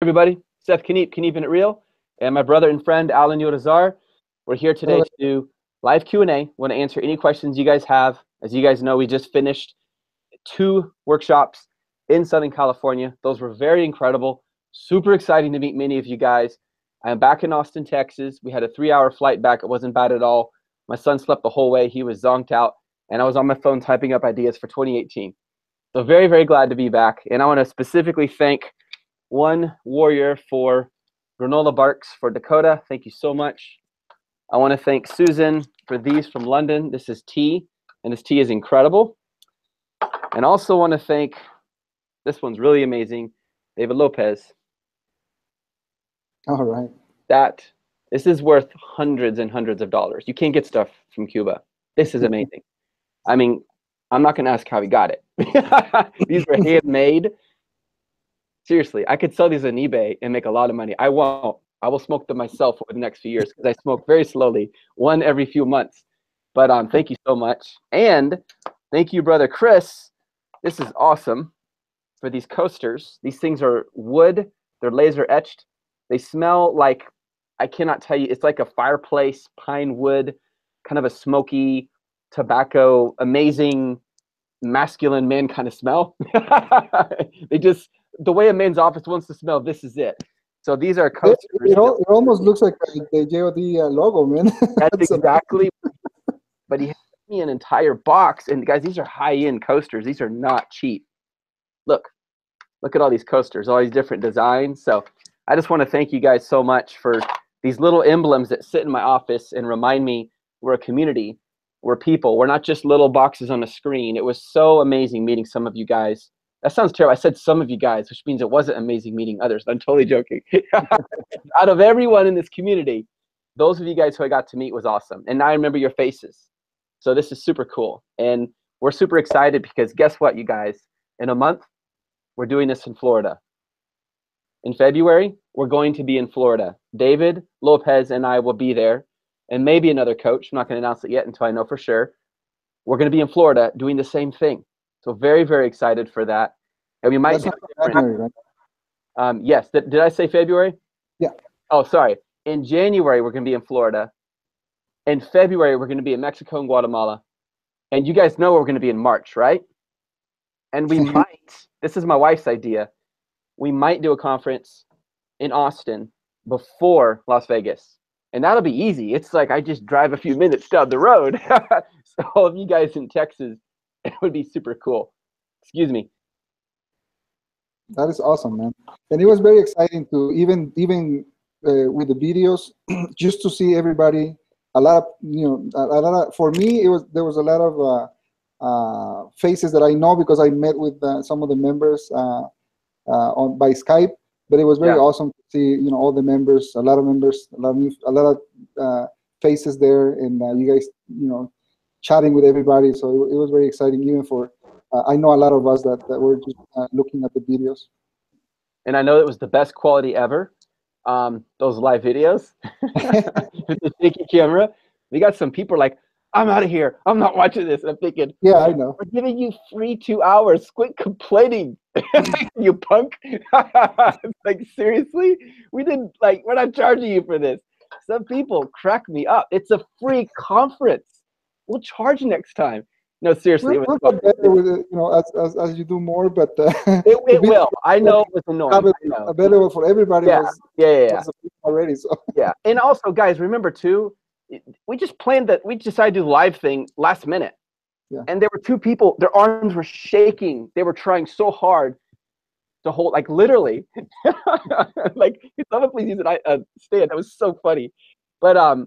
everybody. Seth Keneep It Real, and my brother and friend, Allan Yorazar. We're here today to do live Q&A. Want to answer any questions you guys have. As you guys know, we just finished 2 workshops in Southern California. Those were very incredible. Super exciting to meet many of you guys. I'm back in Austin, Texas. We had a 3-hour flight back. It wasn't bad at all. My son slept the whole way. He was zonked out, and I was on my phone typing up ideas for 2018. So very, very glad to be back. And I want to specifically thank one warrior for granola barks for Dakota. Thank you so much. I want to thank Susan for these from London. This is tea, and this tea is incredible. And also want to thank, this one's really amazing, David Lopez. All right. This is worth hundreds and hundreds of dollars. You can't get stuff from Cuba. This is amazing. I mean, I'm not going to ask how he got it. These were handmade. Seriously, I could sell these on eBay and make a lot of money. I won't. I will smoke them myself over the next few years because I smoke very slowly, one every few months. But thank you so much. And thank you, brother Chris. This is awesome for these coasters. These things are wood. They're laser etched. They smell like, I cannot tell you, it's like a fireplace, pine wood, kind of a smoky, tobacco, amazing, masculine man kind of smell. They just, the way a man's office wants to smell, this is it. So these are coasters. It almost looks like the JOD logo, man. That's exactly. But he had me an entire box, and guys, these are high-end coasters. These are not cheap. Look at all these coasters, all these different designs. So I just want to thank you guys so much for these little emblems that sit in my office and remind me we're a community. We're people. We're not just little boxes on a screen. It was so amazing meeting some of you guys. That sounds terrible. I said some of you guys, which means it wasn't amazing meeting others. I'm totally joking. Out of everyone in this community, those of you guys who I got to meet was awesome. And now I remember your faces. So this is super cool. And we're super excited because guess what, you guys? In a month, we're doing this in Florida. In February, we're going to be in Florida. David Lopez and I will be there. And maybe another coach. I'm not going to announce it yet until I know for sure. We're going to be in Florida doing the same thing. So very, very excited for that. And we might. January, right? Yes. Did I say February? Yeah. Oh, sorry. In January, we're going to be in Florida. In February, we're going to be in Mexico and Guatemala. And you guys know we're going to be in March, right? And we might, this is my wife's idea, we might do a conference in Austin before Las Vegas. And that'll be easy. It's like I just drive a few minutes down the road. So all of you guys in Texas, it would be super cool. Excuse me. That is awesome, man. And it was very exciting to even with the videos, just to see everybody. A lot of, for me, there was a lot of faces that I know because I met with some of the members by Skype. But it was very awesome to see, all the members, a lot of faces there, and you guys, chatting with everybody. So it was very exciting, even for, I know a lot of us that were just looking at the videos. And I know it was the best quality ever. Those live videos with the shaky camera. We got some people like, I'm out of here. I'm not watching this. And I'm thinking, yeah, I know. We're giving you free 2 hours. Quit complaining, you punk. Like, seriously? We're not charging you for this. Some people crack me up. It's a free conference. We'll charge you next time. No, seriously. We'll get better with it, as you do more, but it will. I know it was annoying. Have it available for everybody. Yeah. Was already. So yeah, and also, guys, remember too, we just planned that. We decided to do the live thing last minute, and there were 2 people. Their arms were shaking. They were trying so hard to hold, like literally, like someone please use an stand. That was so funny, but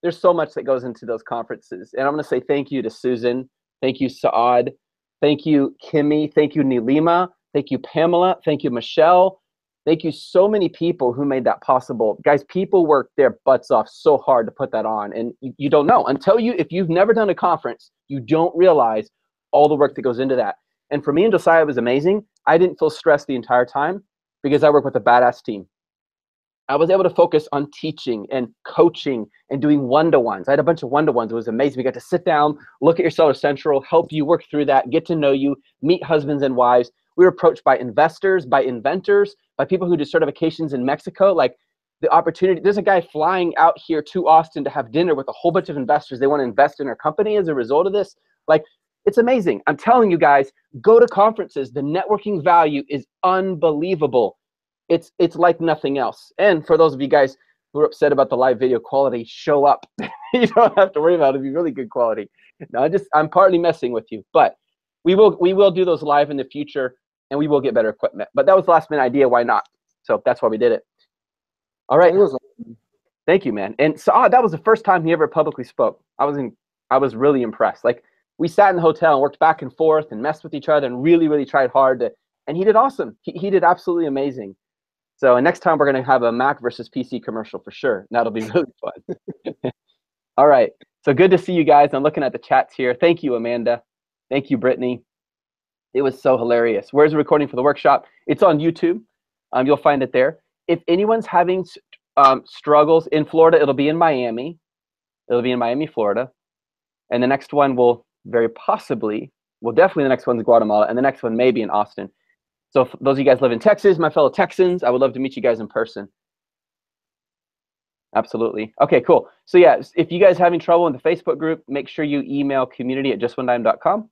there's so much that goes into those conferences, and I'm going to say thank you to Susan. Thank you, Saad. Thank you, Kimmy. Thank you, Nilima. Thank you, Pamela. Thank you, Michelle. Thank you, so many people who made that possible. Guys, people worked their butts off so hard to put that on. And you don't know. If you've never done a conference, you don't realize all the work that goes into that. And for me and Josiah, it was amazing. I didn't feel stressed the entire time because I work with a badass team. I was able to focus on teaching and coaching and doing one-to-ones. I had a bunch of one-to-ones. It was amazing. We got to sit down, look at your Seller Central, help you work through that, get to know you, meet husbands and wives. We were approached by investors, by inventors, by people who do certifications in Mexico. Like the opportunity, there's a guy flying out here to Austin to have dinner with a whole bunch of investors. They want to invest in our company as a result of this. Like, it's amazing. I'm telling you guys, go to conferences. The networking value is unbelievable. It's like nothing else. And for those of you guys who are upset about the live video quality, show up. You don't have to worry about it. It'll be really good quality. No, I'm partly messing with you, but we will do those live in the future, and we will get better equipment. But that was the last minute idea. Why not? So that's why we did it. All right. Thank you, man. And so that was the first time he ever publicly spoke. I was really impressed. Like, we sat in the hotel and worked back and forth and messed with each other and really, really tried hard to, and he did awesome. He did absolutely amazing. So next time we're going to have a Mac versus PC commercial for sure. That'll be really fun. All right. So good to see you guys. I'm looking at the chats here. Thank you, Amanda. Thank you, Brittany. It was so hilarious. Where's the recording for the workshop? It's on YouTube. You'll find it there. If anyone's having struggles in Florida, it'll be in Miami. It'll be in Miami, Florida. And the next one will definitely the next one's Guatemala, and the next one may be in Austin. So if those of you guys live in Texas, my fellow Texans, I would love to meet you guys in person. Absolutely. Okay, cool. So yeah, if you guys are having trouble in the Facebook group, make sure you email community@justonedime.com,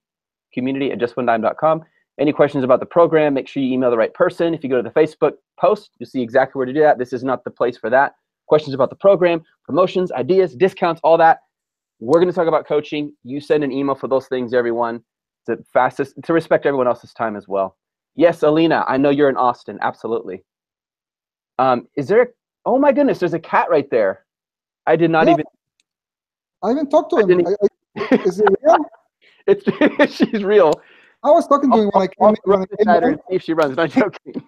community@justonedime.com. Any questions about the program, make sure you email the right person. If you go to the Facebook post, you'll see exactly where to do that. This is not the place for that. Questions about the program, promotions, ideas, discounts, all that. We're going to talk about coaching. You send an email for those things, everyone. It's the fastest, to respect everyone else's time as well. Yes, Alina, I know you're in Austin. Absolutely. Is there oh my goodness, there's a cat right there. I did not even. I even talked to him. Is it real? She's real. I was talking to him when I came in. See if she runs. Not joking.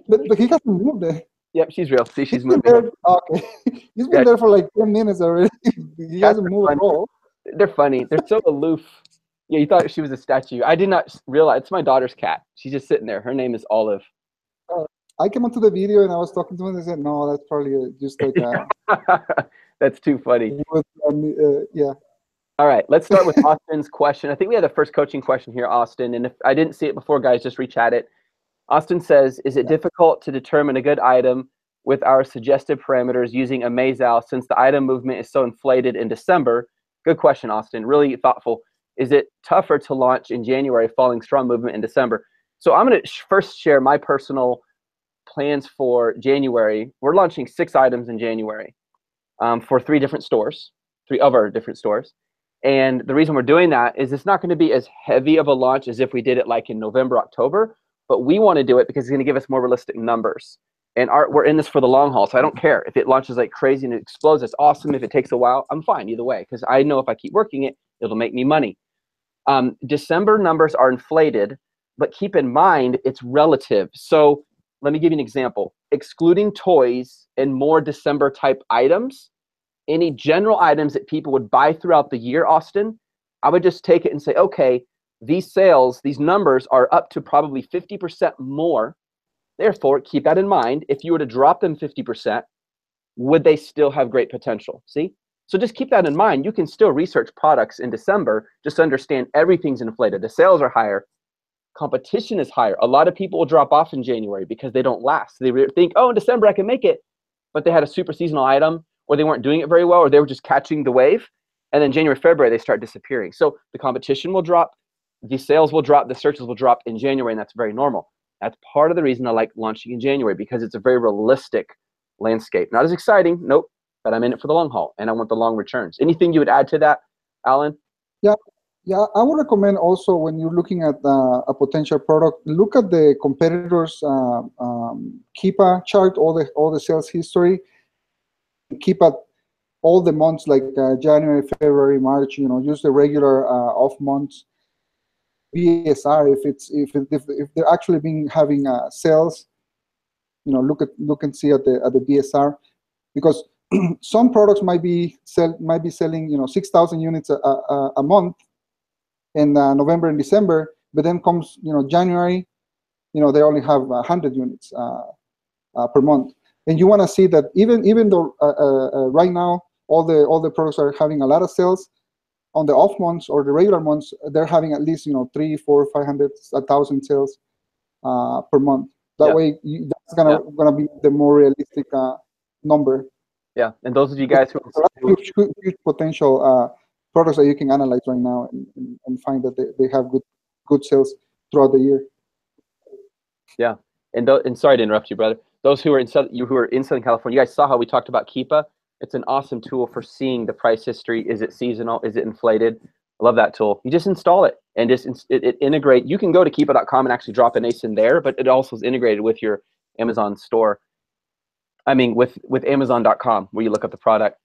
but he hasn't moved there. Yep, she's real. See, she's moving. There. Okay. He's been there for like 10 minutes already. He hasn't moved at all. They're funny. They're so aloof. Yeah, you thought she was a statue. I did not realize. It's my daughter's cat. She's just sitting there. Her name is Olive. I came onto the video and I was talking to him and I said, no, that's probably just like that's too funny. Yeah. All right, let's start with Austin's question. I think we had the first coaching question here, Austin. And if I didn't see it before, guys, just re-chat it. Austin says, is it difficult to determine a good item with our suggested parameters using Amazal since the item movement is so inflated in December? Good question, Austin. Really thoughtful. Is it tougher to launch in January following strong movement in December? So I'm going to first share my personal plans for January. We're launching 6 items in January for 3 different stores, 3 of our different stores. And the reason we're doing that is it's not going to be as heavy of a launch as if we did it like in November, October, but we want to do it because it's going to give us more realistic numbers. And we're in this for the long haul, so I don't care. If it launches like crazy and it explodes, it's awesome. If it takes a while, I'm fine either way because I know if I keep working it, it'll make me money. December numbers are inflated, but keep in mind it's relative. So let me give you an example. Excluding toys and more December type items, any general items that people would buy throughout the year, Austin, I would just take it and say, okay, these sales, these numbers are up to probably 50% more. Therefore, keep that in mind. If you were to drop them 50%, would they still have great potential? See? So just keep that in mind. You can still research products in December, just understand everything's inflated. The sales are higher. Competition is higher. A lot of people will drop off in January because they don't last. They think, oh, in December I can make it, but they had a super seasonal item, or they weren't doing it very well, or they were just catching the wave. And then January, February, they start disappearing. So the competition will drop, the sales will drop, the searches will drop in January, and that's very normal. That's part of the reason I like launching in January, because it's a very realistic landscape. Not as exciting, nope, but I'm in it for the long haul, and I want the long returns. Anything you would add to that, Allan? Yeah, I would recommend also when you're looking at a potential product, look at the competitors' Keepa chart, all the sales history. Keep at all the months like January, February, March. Use the regular off months. BSR if they're actually having sales. Look and see at the BSR, because some products might be selling 6,000 units a month in November and December, but then comes January, they only have 100 units per month. And you want to see that even though right now all the products are having a lot of sales, on the off months or the regular months, they're having at least 3, 4, 500, 1,000 sales per month. That Yeah. way, that's gonna be the more realistic number. Yeah, and those of you guys who Huge potential products that you can analyze right now and find that they have good sales throughout the year. Yeah, and sorry to interrupt you, brother. Those who are in Southern California, you guys saw how we talked about Keepa. It's an awesome tool for seeing the price history. Is it seasonal? Is it inflated? I love that tool. You just install it and it integrate. You can go to Keepa.com and actually drop an ASIN there, but it also is integrated with your Amazon store. I mean, with Amazon.com, where you look up the product.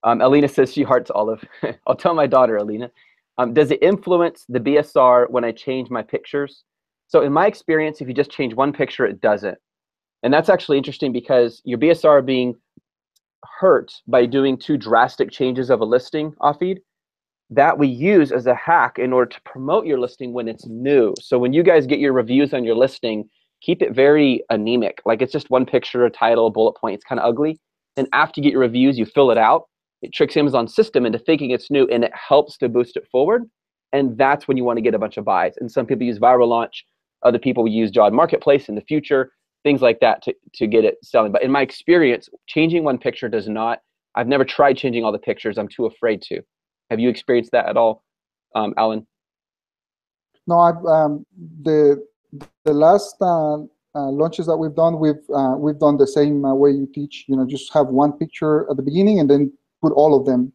Alina says she hearts Olive. I'll tell my daughter, Alina. Does it influence the BSR when I change my pictures? So in my experience, if you just change one picture, it doesn't. And that's actually interesting because your BSR are being hurt by doing too drastic changes of a listing off feed that we use as a hack in order to promote your listing when it's new. So when you guys get your reviews on your listing, keep it very anemic. Like it's just one picture, a title, a bullet point. It's kind of ugly. And after you get your reviews, you fill it out. It tricks Amazon's system into thinking it's new, and it helps to boost it forward. And that's when you want to get a bunch of buys. And some people use Viral Launch. Other people will use Jawed Marketplace in the future, things like that to get it selling. But in my experience, changing one picture does not. I've never tried changing all the pictures. I'm too afraid to. Have you experienced that at all, Allan? No, the last launches that we've done, we've done the same way you teach. Just have one picture at the beginning and then put all of them.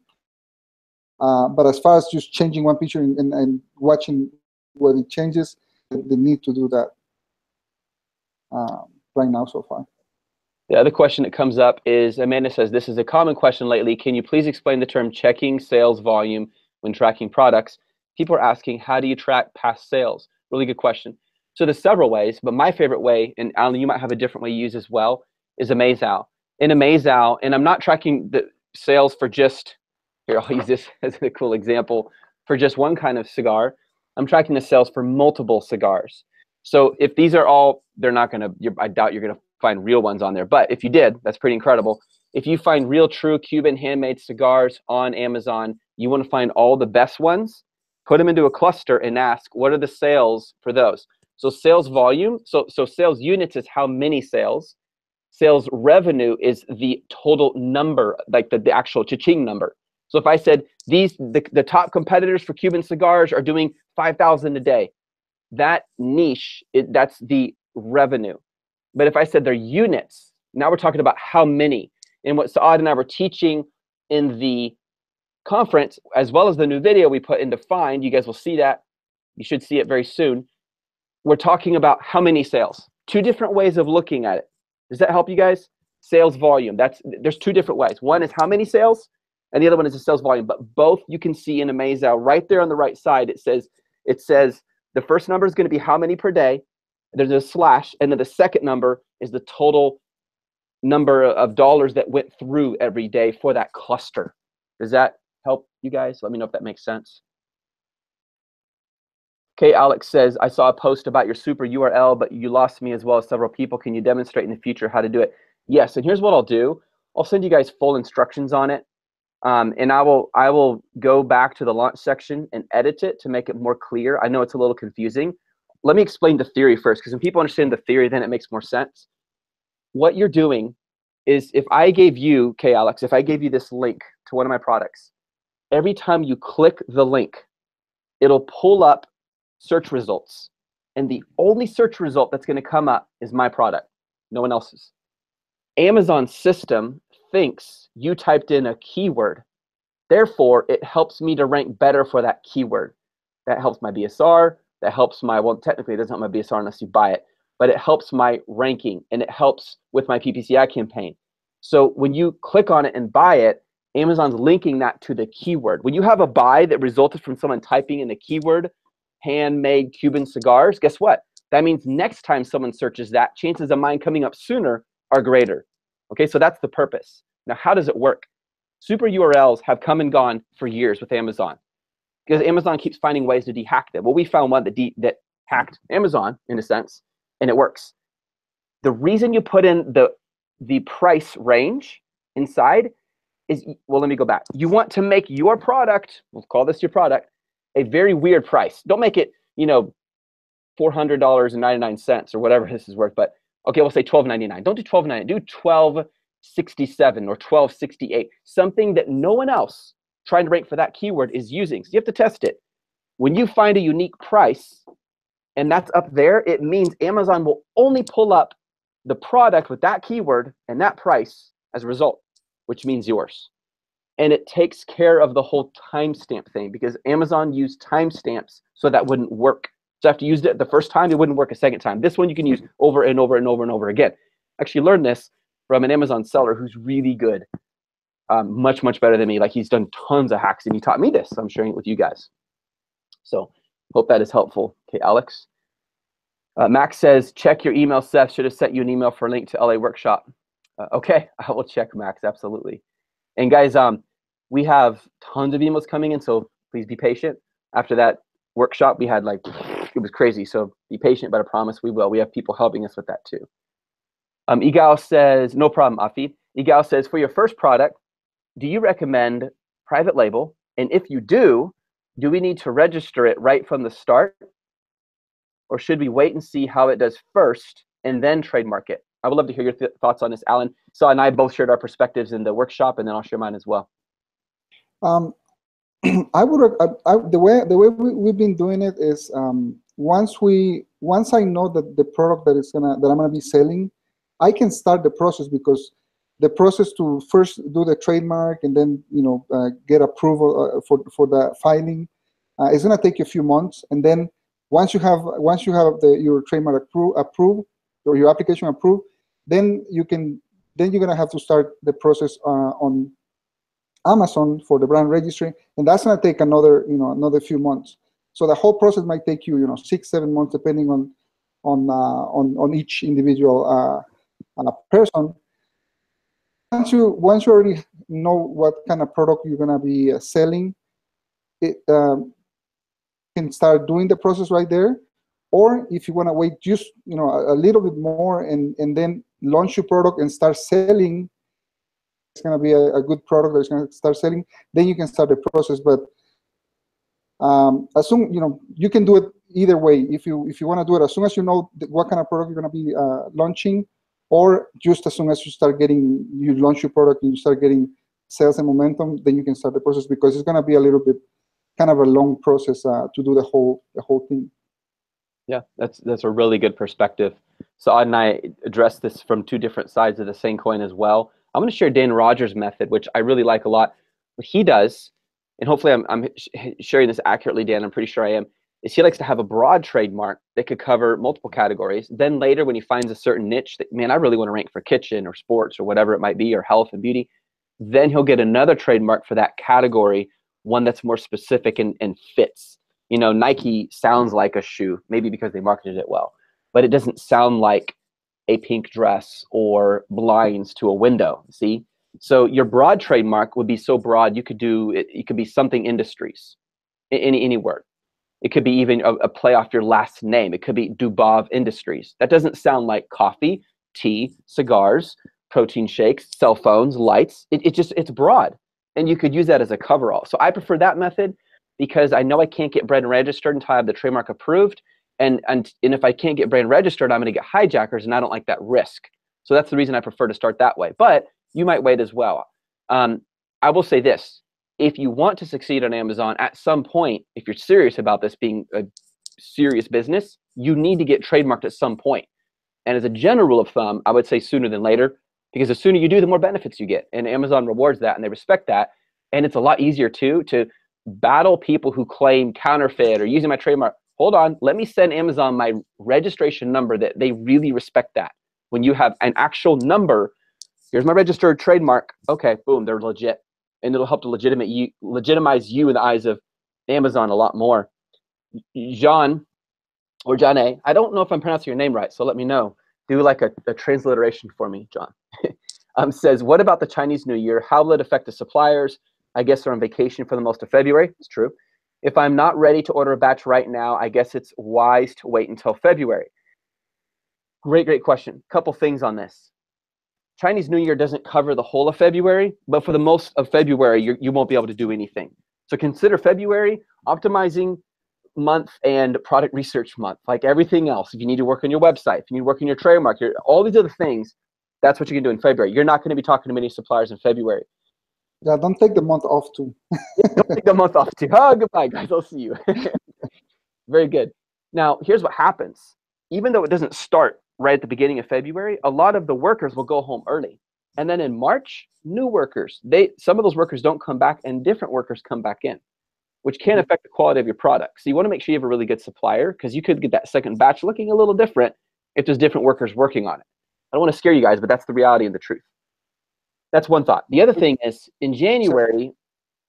But as far as just changing one picture and watching what it changes, the need to do that right now so far. The other question that comes up is, Amanda says, this is a common question lately. Can you please explain the term checking sales volume when tracking products? People are asking, how do you track past sales? Really good question. So there's several ways, but my favorite way, and Allan, you might have a different way you use as well, is Amazal. In Amazal, and I'm not tracking the sales for just, here, I'll use this as a cool example, for just one kind of cigar. I'm tracking the sales for multiple cigars. So if these are all, they're not going to, I doubt you're going to find real ones on there. But if you did, that's pretty incredible. If you find real, true Cuban handmade cigars on Amazon, you want to find all the best ones, put them into a cluster and ask, what are the sales for those? So sales volume, so sales units is how many sales. Sales revenue is the total number, like the actual cha-ching number. So if I said the top competitors for Cuban cigars are doing 5,000 a day, that niche, that's the revenue. But if I said they're units, now we're talking about how many. And what Saad and I were teaching in the conference, as well as the new video we put into Find, you guys will see that. You should see it very soon. We're talking about how many sales. Two different ways of looking at it. Does that help you guys? Sales volume. There's two different ways. One is how many sales, and the other one is the sales volume. But both you can see in Amazal right there on the right side. It says the first number is going to be how many per day. There's a slash, and then the second number is the total number of dollars that went through every day for that cluster. Does that help you guys? Let me know if that makes sense. Okay, Alex says, I saw a post about your super URL, but you lost me as well as several people. Can you demonstrate in the future how to do it? Yes, and here's what I'll do. I'll send you guys full instructions on it. And I will go back to the launch section and edit it to make it more clear. I know it's a little confusing. Let me explain the theory first, because when people understand the theory, then it makes more sense. What you're doing is, if I gave you, okay, Alex, if I gave you this link to one of my products, every time you click the link, it'll pull up search results. And the only search result that's going to come up is my product, no one else's. Amazon's system thinks you typed in a keyword. Therefore, it helps me to rank better for that keyword. That helps my BSR. That helps my, well, technically it doesn't help my BSR unless you buy it, but it helps my ranking, and it helps with my PPCI campaign. So when you click on it and buy it, Amazon's linking that to the keyword. When you have a buy that resulted from someone typing in the keyword, handmade Cuban cigars, guess what? That means next time someone searches that, chances of mine coming up sooner are greater. Okay, so that's the purpose. Now, how does it work? Super URLs have come and gone for years with Amazon, because Amazon keeps finding ways to dehack them. Well, we found one that hacked Amazon, in a sense, and it works. The reason you put in the price range inside is, well, let me go back. You want to make your product, we'll call this your product, a very weird price. Don't make it, $400.99 or whatever this is worth, but okay, we'll say $12.99. Don't do $12.99. Do $12.67 or $12.68. Something that no one else trying to rank for that keyword is using. So you have to test it. When you find a unique price and that's up there, it means Amazon will only pull up the product with that keyword and that price as a result, which means yours. And it takes care of the whole timestamp thing, because Amazon used timestamps so that wouldn't work. So after you used it the first time, it wouldn't work a second time. This one you can use over and over and over and over again. I actually learned this from an Amazon seller who's really good, much, much better than me. Like, he's done tons of hacks, and he taught me this. So I'm sharing it with you guys. So hope that is helpful. Okay, Alex. Max says, check your email, Seth. Should have sent you an email for a link to LA workshop. Okay, I will check, Max, absolutely. And guys, we have tons of emails coming in, so please be patient. After that workshop, we had it was crazy. So be patient, but I promise we will. We have people helping us with that too. Igal says, no problem, Afi. Igal says, for your first product, do you recommend private label? And if you do we need to register it right from the start? Or should we wait and see how it does first and then trademark it? I would love to hear your thoughts on this, Alan. So and I both shared our perspectives in the workshop, and then I'll share mine as well. I would the way we've been doing it is once I know that the product that I'm gonna be selling, I can start the process, because the process to first do the trademark and then get approval for the filing is gonna take a few months, and then once you have your trademark approved or your application approved, then you're gonna have to start the process on Amazon for the brand registry, and that's gonna take another few months. So the whole process might take you 6-7 months, depending on each individual person. Once you already know what kind of product you're gonna be selling, it can start doing the process right there. Or if you want to wait just a little bit more and then launch your product and start selling, it's going to be a good product that's going to start selling, then you can start the process. But as soon you can do it either way. If you want to do it as soon as you know what kind of product you're going to be launching, or just as soon as you launch your product and you start getting sales and momentum, then you can start the process, because it's going to be a little bit kind of a long process to do the whole thing. Yeah, that's a really good perspective. So Odd and I address this from two different sides of the same coin as well. I'm going to share Dan Rogers' method, which I really like a lot. What he does, and hopefully I'm sharing this accurately, Dan, I'm pretty sure I am, is he likes to have a broad trademark that could cover multiple categories. Then later, when he finds a certain niche that, man, I really want to rank for kitchen or sports or whatever it might be, or health and beauty, then he'll get another trademark for that category, one that's more specific and fits. Nike sounds like a shoe, maybe because they marketed it well, but it doesn't sound like a pink dress or blinds to a window. See? So your broad trademark would be so broad, you could do it. It could be something industries, any word. It could be even a play off your last name. It could be Dubov Industries. That doesn't sound like coffee, tea, cigars, protein shakes, cell phones, lights. It's broad, and you could use that as a coverall. So I prefer that method, because I know I can't get brand registered until I have the trademark approved. And if I can't get brand registered, I'm going to get hijackers, and I don't like that risk. So that's the reason I prefer to start that way. But you might wait as well. I will say this. If you want to succeed on Amazon at some point, if you're serious about this being a serious business, you need to get trademarked at some point. And as a general rule of thumb, I would say sooner than later, because the sooner you do, the more benefits you get. And Amazon rewards that, and they respect that. And it's a lot easier, too, to battle people who claim counterfeit or using my trademark. Hold on, let me send Amazon my registration number that they really respect that. When you have an actual number, here's my registered trademark. Okay, boom, they're legit. And it'll help to legitimize you in the eyes of Amazon a lot more. John, or John A., I don't know if I'm pronouncing your name right, so let me know. Do like a transliteration for me, John. Says, what about the Chinese New Year? How will it affect the suppliers? I guess they're on vacation for the most of February. It's true. If I'm not ready to order a batch right now, I guess it's wise to wait until February. Great question. Couple things on this. Chinese New Year doesn't cover the whole of February, but for the most of February, you won't be able to do anything. So consider February optimizing month and product research month, like everything else. If you need to work on your website, if you need to work on your trademark, all these other things, that's what you can do in February. You're not going to be talking to many suppliers in February. Yeah, don't take the month off too. Yeah, don't take the month off too. Oh, goodbye, guys. I'll see you. Very good. Now, here's what happens. Even though it doesn't start right at the beginning of February, a lot of the workers will go home early. And then in March, new workers, some of those workers don't come back and different workers come back in, which can affect the quality of your product. So you want to make sure you have a really good supplier, because you could get that second batch looking a little different if there's different workers working on it. I don't want to scare you guys, but that's the reality and the truth. That's one thought. The other thing is in January,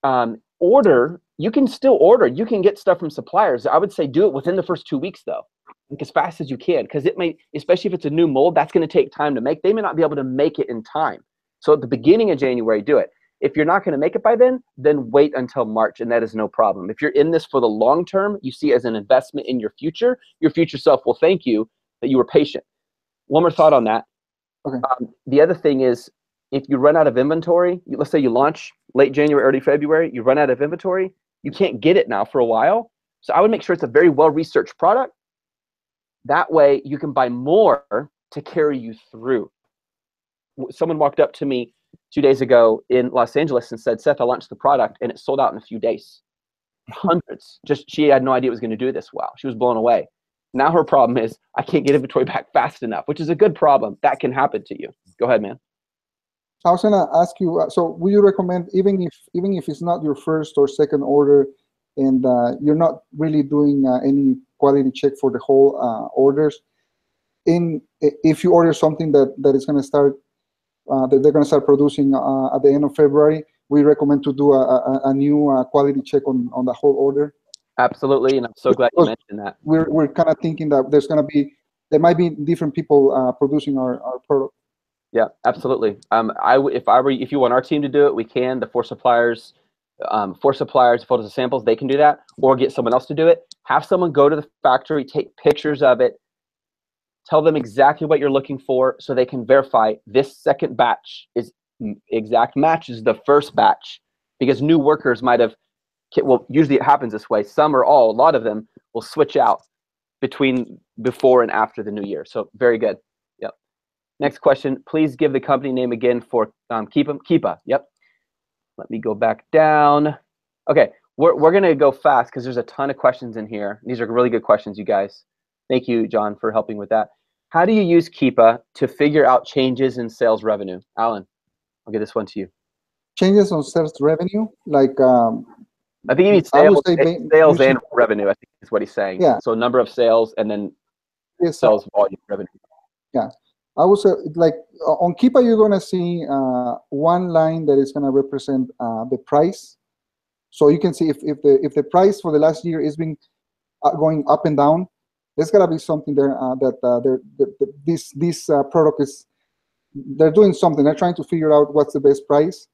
you can still order. You can get stuff from suppliers. I would say do it within the first 2 weeks though, like as fast as you can, because it may, especially if it's a new mold, that's going to take time to make. They may not be able to make it in time. So at the beginning of January, do it. If you're not going to make it by then wait until March, and that is no problem. If you're in this for the long term, you see it as an investment in your future self will thank you that you were patient. One more thought on that. Okay. The other thing is, if you run out of inventory, let's say you launch late January, early February, you run out of inventory, you can't get it now for a while. So I would make sure it's a very well-researched product. That way you can buy more to carry you through. Someone walked up to me 2 days ago in Los Angeles and said, Seth, I launched the product and it sold out in a few days. Hundreds. Just she had no idea it was going to do this well. She was blown away. Now her problem is I can't get inventory back fast enough, which is a good problem. That can happen to you. Go ahead, man. I was gonna ask you. So, would you recommend, even if it's not your first or second order, and you're not really doing any quality check for the whole orders, if you order something that is gonna start, that they're gonna start producing at the end of February, we recommend to do a new quality check on the whole order. Absolutely, and I'm so glad you mentioned that. We're kind of thinking that there might be different people producing our product. Yeah, absolutely. If you want our team to do it, we can. The four suppliers, photos of samples, they can do that, or get someone else to do it. Have someone go to the factory, take pictures of it, tell them exactly what you're looking for, so they can verify this second batch is exact matches the first batch, because new workers might have. Well, usually it happens this way. Some or all, a lot of them will switch out between before and after the new year. So very good. Yep. Next question, please give the company name again for Keepa. Yep. Let me go back down. Okay, we're gonna go fast because there's a ton of questions in here. These are really good questions, you guys. Thank you, John, for helping with that. How do you use Keepa to figure out changes in sales revenue? Alan, I'll give this one to you. Changes on sales revenue, like I think you need sales and revenue, I think is what he's saying. Yeah. So number of sales and then sales volume revenue. Yeah. I would say, like, on Keepa, you're going to see one line that is going to represent the price. So you can see if the price for the last year is been going up and down, there's got to be something there this product is, they're doing something. They're trying to figure out what's the best price.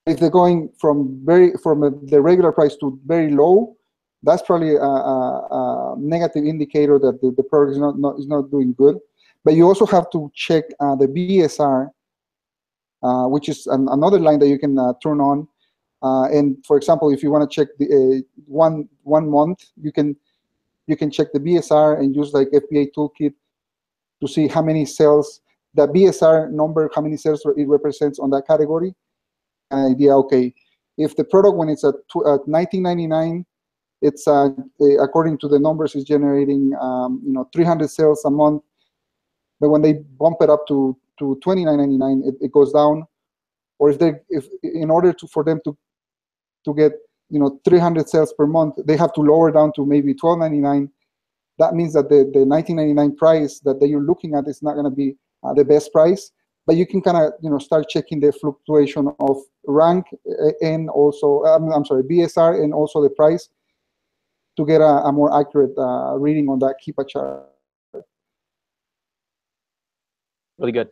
If they're going from the regular price to very low, that's probably a negative indicator that the product is not doing good. But you also have to check the BSR, which is another line that you can turn on. And for example, if you want to check the one month, you can check the BSR and use like FBA Toolkit to see how many sales, the BSR number, how many sales it represents on that category. An idea, okay, if the product, when it's at $19.99, it's according to the numbers, is generating 300 sales a month. But when they bump it up to $29.99, it goes down. Or if in order for them to get 300 sales per month, they have to lower down to maybe $12.99. That means that the $19.99 price that you're looking at is not going to be the best price. But you can kind of start checking the fluctuation of rank and also BSR and also the price to get a more accurate reading on that Keepa chart. Really good.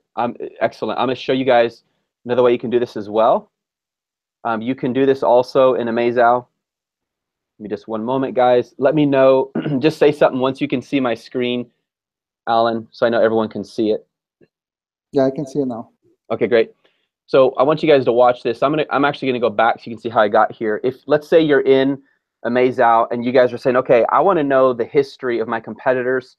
Excellent. I'm going to show you guys another way you can do this as well. You can do this also in Amazal. Give me just one moment, guys. Let me know. Just say something once you can see my screen, Alan, so I know everyone can see it. Yeah, I can see it now. Okay, great. So I want you guys to watch this. I'm actually gonna go back so you can see how I got here. If let's say you're in Amazeout and you guys are saying, okay, I want to know the history of my competitors.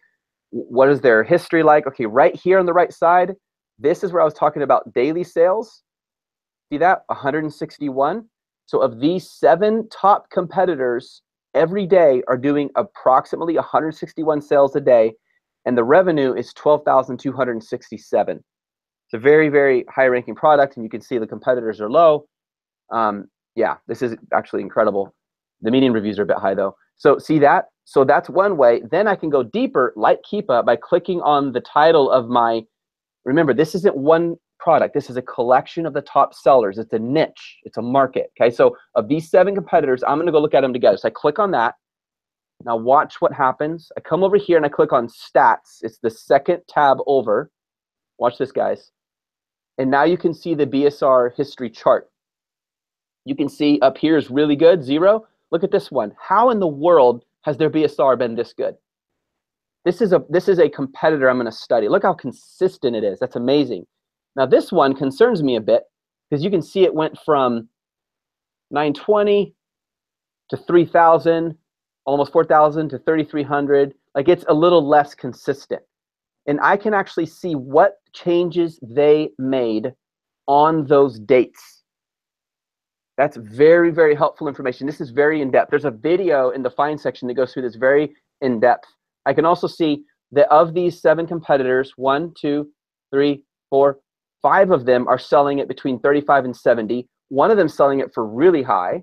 What is their history like? Okay, right here on the right side, this is where I was talking about daily sales. See that? 161. So of these 7 top competitors every day are doing approximately 161 sales a day, and the revenue is 12,267. It's a very, very high ranking product, and you can see the competitors are low. Yeah, this is actually incredible. The median reviews are a bit high though. So see that? So that's one way. Then I can go deeper, like Keepa, by clicking on the title of my, remember, this isn't one product. This is a collection of the top sellers. It's a niche. It's a market. Okay, so of these 7 competitors, I'm going to go look at them together. So I click on that. Now watch what happens. I come over here and I click on stats. It's the second tab over. Watch this, guys. And now you can see the BSR history chart. You can see up here is really good, 0. Look at this one. How in the world has their BSR been this good? This is a competitor I'm going to study. Look how consistent it is. That's amazing. Now this one concerns me a bit because you can see it went from 920 to 3,000, almost 4,000 to 3,300. Like it's a little less consistent. And I can actually see what changes they made on those dates. That's very, very helpful information. This is very in-depth. There's a video in the find section that goes through this very in-depth. I can also see that of these 7 competitors, 1, 2, 3, 4, 5 of them are selling it between 35 and 70. One of them selling it for really high.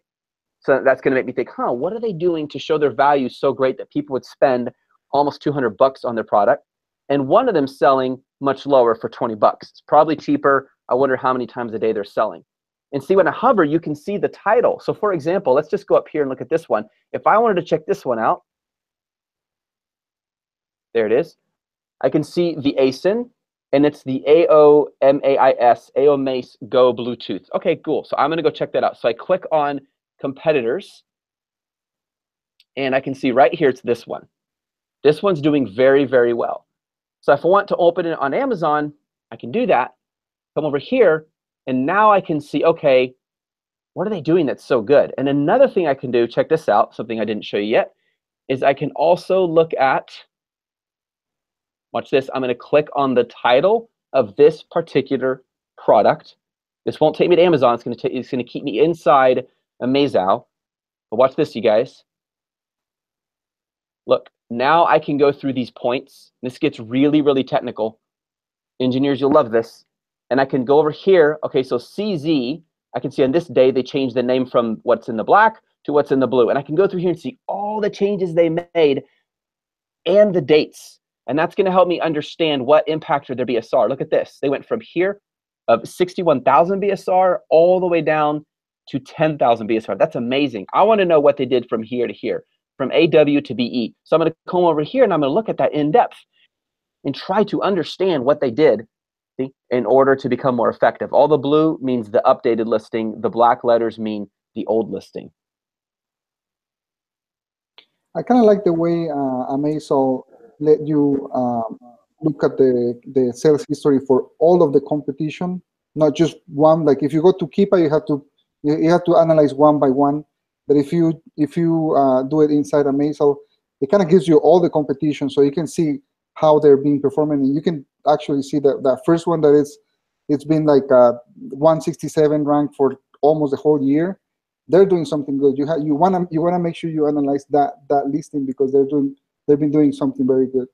So that's going to make me think, huh, what are they doing to show their value so great that people would spend almost 200 bucks on their product? And one of them selling much lower for 20 bucks. It's probably cheaper. I wonder how many times a day they're selling. And see, when I hover, you can see the title. So for example, let's just go up here and look at this one. If I wanted to check this one out, there it is. I can see the ASIN, and it's the AOMAIS Go Bluetooth. Okay, cool. So I'm going to go check that out. So I click on competitors, and I can see right here it's this one. This one's doing very, very well. So if I want to open it on Amazon, I can do that. Come over here, and now I can see, okay, what are they doing that's so good? And another thing I can do, check this out, something I didn't show you yet, is I can also look at, watch this, I'm going to click on the title of this particular product. This won't take me to Amazon. It's going to keep me inside Amazeout. But watch this, you guys. Look, now I can go through these points. This gets really, really technical. Engineers, you'll love this. And I can go over here. Okay, so CZ, I can see on this day they changed the name from what's in the black to what's in the blue. And I can go through here and see all the changes they made and the dates. And that's going to help me understand what impacted their BSR. Look at this. They went from here of 61,000 BSR all the way down to 10,000 BSR. That's amazing. I want to know what they did from here to here, from AW to BE. So I'm going to come over here and I'm going to look at that in depth and try to understand what they did in order to become more effective. All the blue means the updated listing. The black letters mean the old listing. I kind of like the way Amazeout let you look at the sales history for all of the competition, not just one. Like if you go to Keepa, you have to analyze one by one. But if you do it inside Amazeout, it kind of gives you all the competition, so you can see how they're being performing, and you can actually see that first one it's been like 167 ranked for almost the whole year. They're doing something good. You wanna make sure you analyze that listing because they've been doing something very good.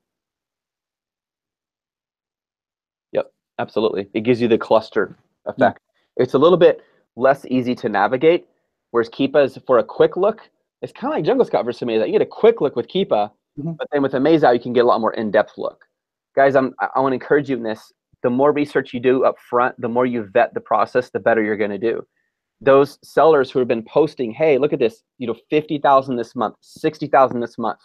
Yep, absolutely. It gives you the cluster effect. Yeah. It's a little bit less easy to navigate, whereas Keepa is for a quick look. It's kind of like Jungle Scout versus Amazeout. You get a quick look with Keepa, but then with Amazeout, you can get a lot more in-depth look. Guys, I want to encourage you in this. The more research you do up front, the more you vet the process, the better you're going to do. Those sellers who have been posting, hey, look at this, 50,000 this month, 60,000 this month.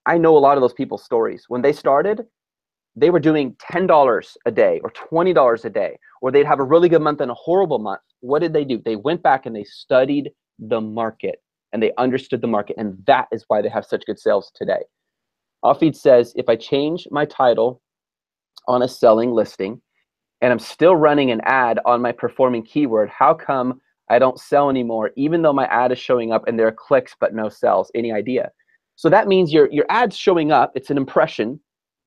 I know a lot of those people's stories. When they started, they were doing $10 a day or $20 a day, or they'd have a really good month and a horrible month. What did they do? They went back and they studied the market and they understood the market, and that is why they have such good sales today. Offeed says, if I change my title on a selling listing and I'm still running an ad on my performing keyword. How come I don't sell anymore, even though my ad is showing up and there are clicks but no sales? Any idea? So that means your ad's showing up. It's an impression.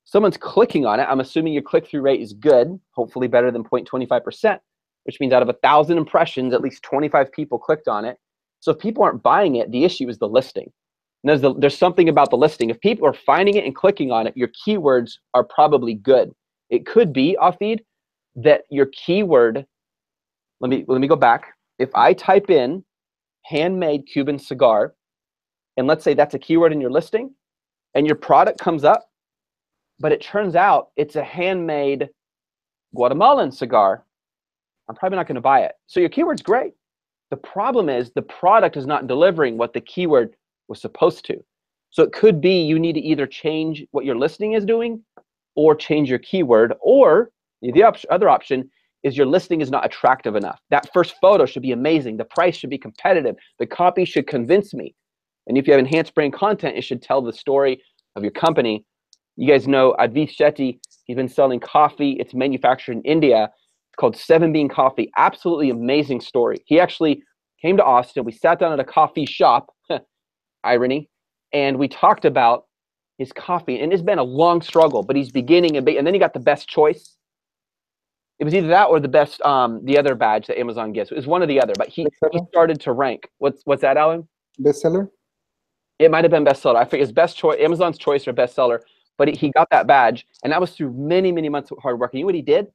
Someone's clicking on it. I'm assuming your click-through rate is good, hopefully better than 0.25%, which means out of 1,000 impressions, at least 25 people clicked on it. So if people aren't buying it, the issue is the listing. And there's something about the listing. If people are finding it and clicking on it, your keywords are probably good. It could be, Afid, that your keyword, let me go back. If I type in handmade Cuban cigar, and let's say that's a keyword in your listing, and your product comes up, but it turns out it's a handmade Guatemalan cigar, I'm probably not going to buy it. So your keyword's great. The problem is the product is not delivering what the keyword was supposed to. So it could be you need to either change what your listing is doing or change your keyword, or the other option is your listing is not attractive enough. That first photo should be amazing. The price should be competitive. The copy should convince me. And if you have enhanced brand content, it should tell the story of your company. You guys know Advish Shetty, he's been selling coffee. It's manufactured in India. It's called 7 Bean Coffee. Absolutely amazing story. He actually came to Austin. We sat down at a coffee shop, irony, and we talked about his coffee. And it's been a long struggle, but he's beginning, and then he got the best choice. It was either that or the best, the other badge that Amazon gives. It was one or the other, but he started to rank. What's that, Allan? Bestseller? It might have been bestseller. I forget his best choice, Amazon's choice or bestseller, but he got that badge, and that was through many, many months of hard work. And you know what he did?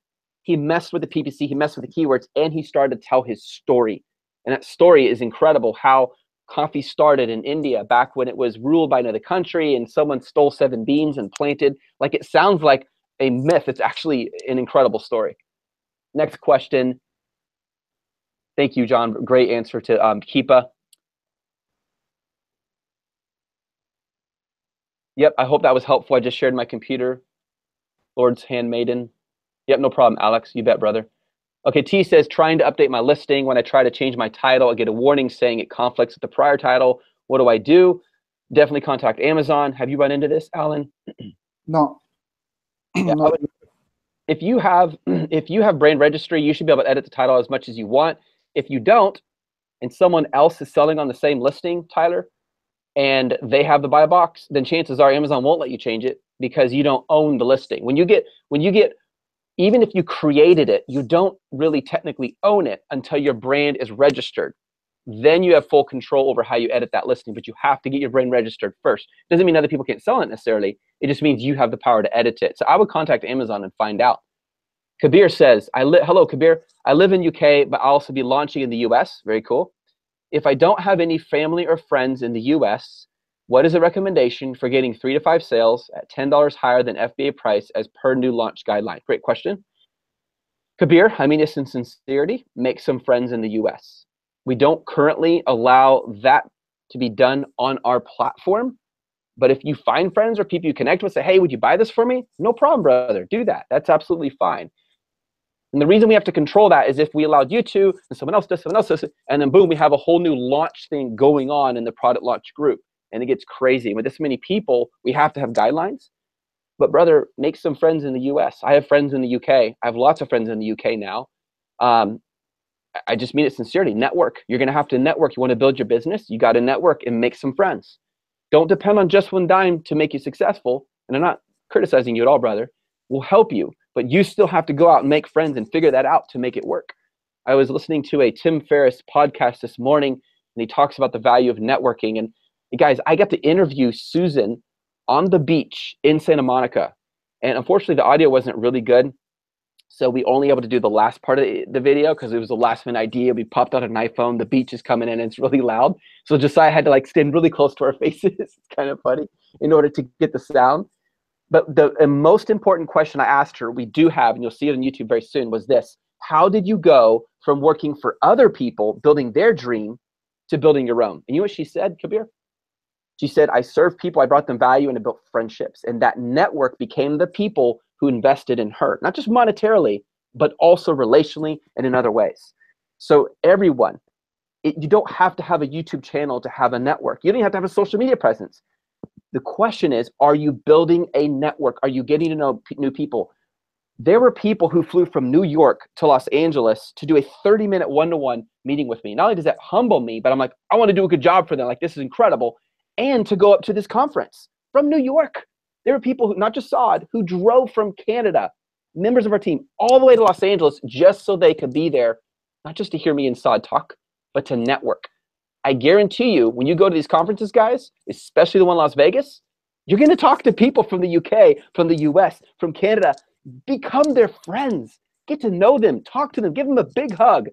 He messed with the PPC, he messed with the keywords, and he started to tell his story. And that story is incredible, how coffee started in India back when it was ruled by another country and someone stole 7 beans and planted. Like, it sounds like a myth. It's actually an incredible story. Next question. Thank you, John. Great answer to Keepa. Yep, I hope that was helpful. I just shared my computer. Lord's Handmaiden. Yep, no problem, Alex. You bet, brother. Okay, T says, trying to update my listing. When I try to change my title, I get a warning saying it conflicts with the prior title. What do I do? Definitely contact Amazon. Have you run into this, Allan? No. Yeah, No. if you have brand registry, you should be able to edit the title as much as you want. If you don't, and someone else is selling on the same listing, Tyler, and they have the buy box, then chances are Amazon won't let you change it because you don't own the listing. When you get, even if you created it, you don't really technically own it until your brand is registered. Then you have full control over how you edit that listing, but you have to get your brand registered first. Doesn't mean other people can't sell it necessarily. It just means you have the power to edit it. So I would contact Amazon and find out. Kabir says, hello, Kabir. I live in UK, but I'll also be launching in the US. Very cool. If I don't have any family or friends in the US, what is a recommendation for getting 3 to 5 sales at $10 higher than FBA price as per new launch guideline? Great question. Kabir, I mean this in sincerity, make some friends in the US. We don't currently allow that to be done on our platform, but if you find friends or people you connect with, say, hey, would you buy this for me? No problem, brother, do that. That's absolutely fine. And the reason we have to control that is if we allowed you to, and someone else does, and then boom, we have a whole new launch thing going on in the product launch group. And it gets crazy. With this many people, we have to have guidelines. But brother, make some friends in the US. I have friends in the UK. I have lots of friends in the UK now. I just mean it sincerely. Network. You're going to have to network. You want to build your business, you got to network and make some friends. Don't depend on just one dime to make you successful. And I'm not criticizing you at all, brother. We'll help you. But you still have to go out and make friends and figure that out to make it work. I was listening to a Tim Ferriss podcast this morning, and he talks about the value of networking. And guys, I got to interview Susan on the beach in Santa Monica. And unfortunately, the audio wasn't really good. So we only able to do the last part of the video because it was a last minute idea. We popped out an iPhone. The beach is coming in and it's really loud. So Josiah had to stand really close to our faces. It's kind of funny in order to get the sound. But the most important question I asked her, we do have, and you'll see it on YouTube very soon, was this. How did you go from working for other people, building their dream, to building your own? And you know what she said, Kabir? She said, I served people, I brought them value, and I built friendships. And that network became the people who invested in her, not just monetarily, but also relationally and in other ways. So everyone, you don't have to have a YouTube channel to have a network. You don't have to have a social media presence. The question is, are you building a network? Are you getting to know new people? There were people who flew from New York to Los Angeles to do a 30-minute one-to-one meeting with me. Not only does that humble me, but I'm like, I want to do a good job for them. Like, this is incredible. And to go up to this conference from New York. There were people who, not just saw it, who drove from Canada, members of our team, all the way to Los Angeles just so they could be there, not just to hear me and Saad talk, but to network. I guarantee you, when you go to these conferences, guys, especially the one in Las Vegas, you're going to talk to people from the UK, from the US, from Canada. Become their friends. Get to know them. Talk to them. Give them a big hug.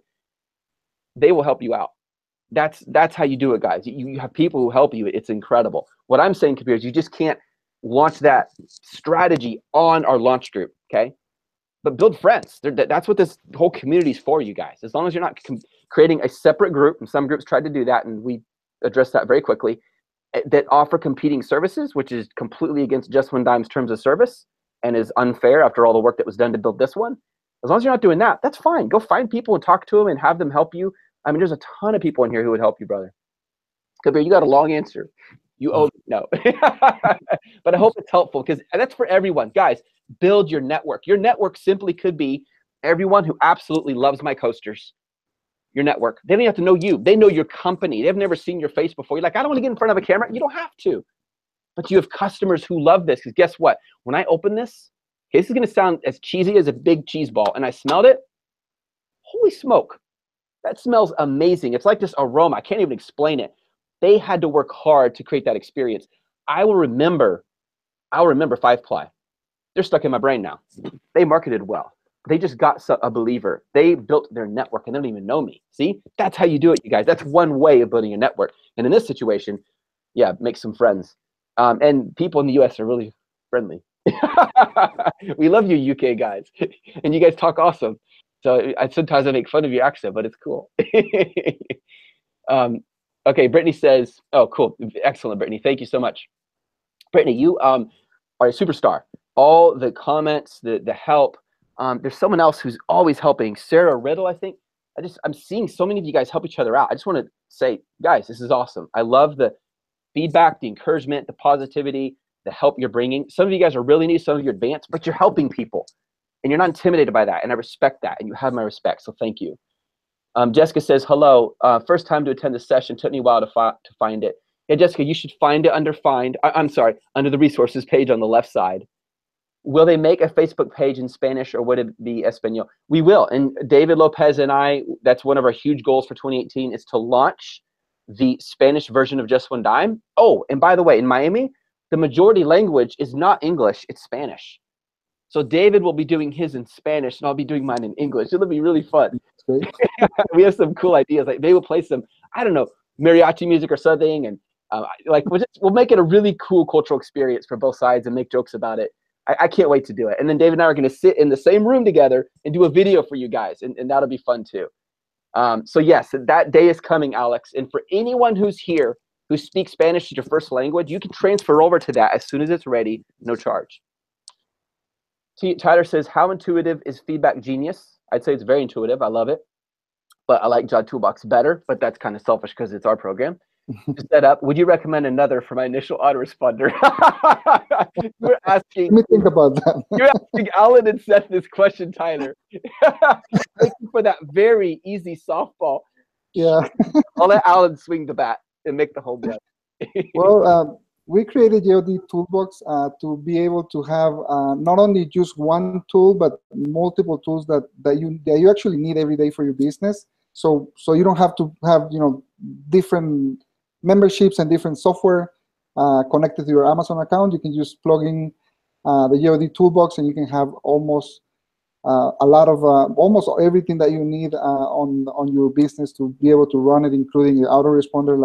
They will help you out. That's how you do it, guys. You have people who help you. It's incredible. What I'm saying, Kabir, is you just can't launch that strategy on our launch group, okay? But build friends. That's what this whole community is for, you guys. As long as you're not creating a separate group, and some groups tried to do that, and we addressed that very quickly, that offer competing services, which is completely against Just One Dime's terms of service and is unfair after all the work that was done to build this one. As long as you're not doing that, that's fine. Go find people and talk to them and have them help you. I mean, there's a ton of people in here who would help you, brother. Kabir, you got a long answer. You owe me. No. But I hope it's helpful, because that's for everyone. Guys, build your network. Your network simply could be everyone who absolutely loves my coasters. Your network. They don't have to know you. They know your company. They've never seen your face before. You're like, I don't want to get in front of a camera. You don't have to. But you have customers who love this. Because guess what? When I open this, okay, this is going to sound as cheesy as a big cheese ball, and I smelled it. Holy smoke. That smells amazing. It's like this aroma. I can't even explain it. They had to work hard to create that experience. I'll remember 5-Ply. They're stuck in my brain now. They marketed well. They just got a believer. They built their network and they don't even know me. See, that's how you do it, you guys. That's one way of building a network. And in this situation, yeah, make some friends. And people in the US are really friendly. We love you, UK guys. And you guys talk awesome. So sometimes I make fun of your accent, but it's cool. Okay, Brittany says, oh, cool. Excellent, Brittany. Thank you so much. Brittany, you are a superstar. All the comments, the help. There's someone else who's always helping. Sarah Riddle, I think. I'm seeing so many of you guys help each other out. I just want to say, guys, this is awesome. I love the feedback, the encouragement, the positivity, the help you're bringing. Some of you guys are really new, some of you are advanced, but you're helping people. And you're not intimidated by that. And I respect that. And you have my respect. So thank you. Jessica says, hello. First time to attend the session. Took me a while to find it. Yeah, Jessica, you should find it under under the resources page on the left side. Will they make a Facebook page in Spanish, or would it be Espanol? We will. And David Lopez and I, that's one of our huge goals for 2018, is to launch the Spanish version of Just One Dime. Oh, and by the way, in Miami, the majority language is not English, it's Spanish. So David will be doing his in Spanish, and I'll be doing mine in English. It'll be really fun. We have some cool ideas. Like, they will play some, I don't know, mariachi music or something, and we'll make it a really cool cultural experience for both sides and make jokes about it. I can't wait to do it. And then David and I are going to sit in the same room together and do a video for you guys, and that'll be fun too. So yes, that day is coming, Alex. And for anyone who's here who speaks Spanish as your first language, you can transfer over to that as soon as it's ready, no charge. Tyler says, how intuitive is Feedback Genius? I'd say it's very intuitive. I love it. But I like Jot Toolbox better, but that's kind of selfish because it's our program. To set up, would you recommend another for my initial autoresponder? You're asking. Let me think about that. You're asking Alan and Seth this question, Tyler. Thank you for that very easy softball. Yeah. I'll let Alan swing the bat and make the home run. Well, we created JOD Toolbox to be able to have not only just one tool, but multiple tools that you actually need every day for your business. So you don't have to have different memberships and different software connected to your Amazon account. You can just plug in the JOD Toolbox, and you can have almost almost everything that you need on your business to be able to run it, including your autoresponder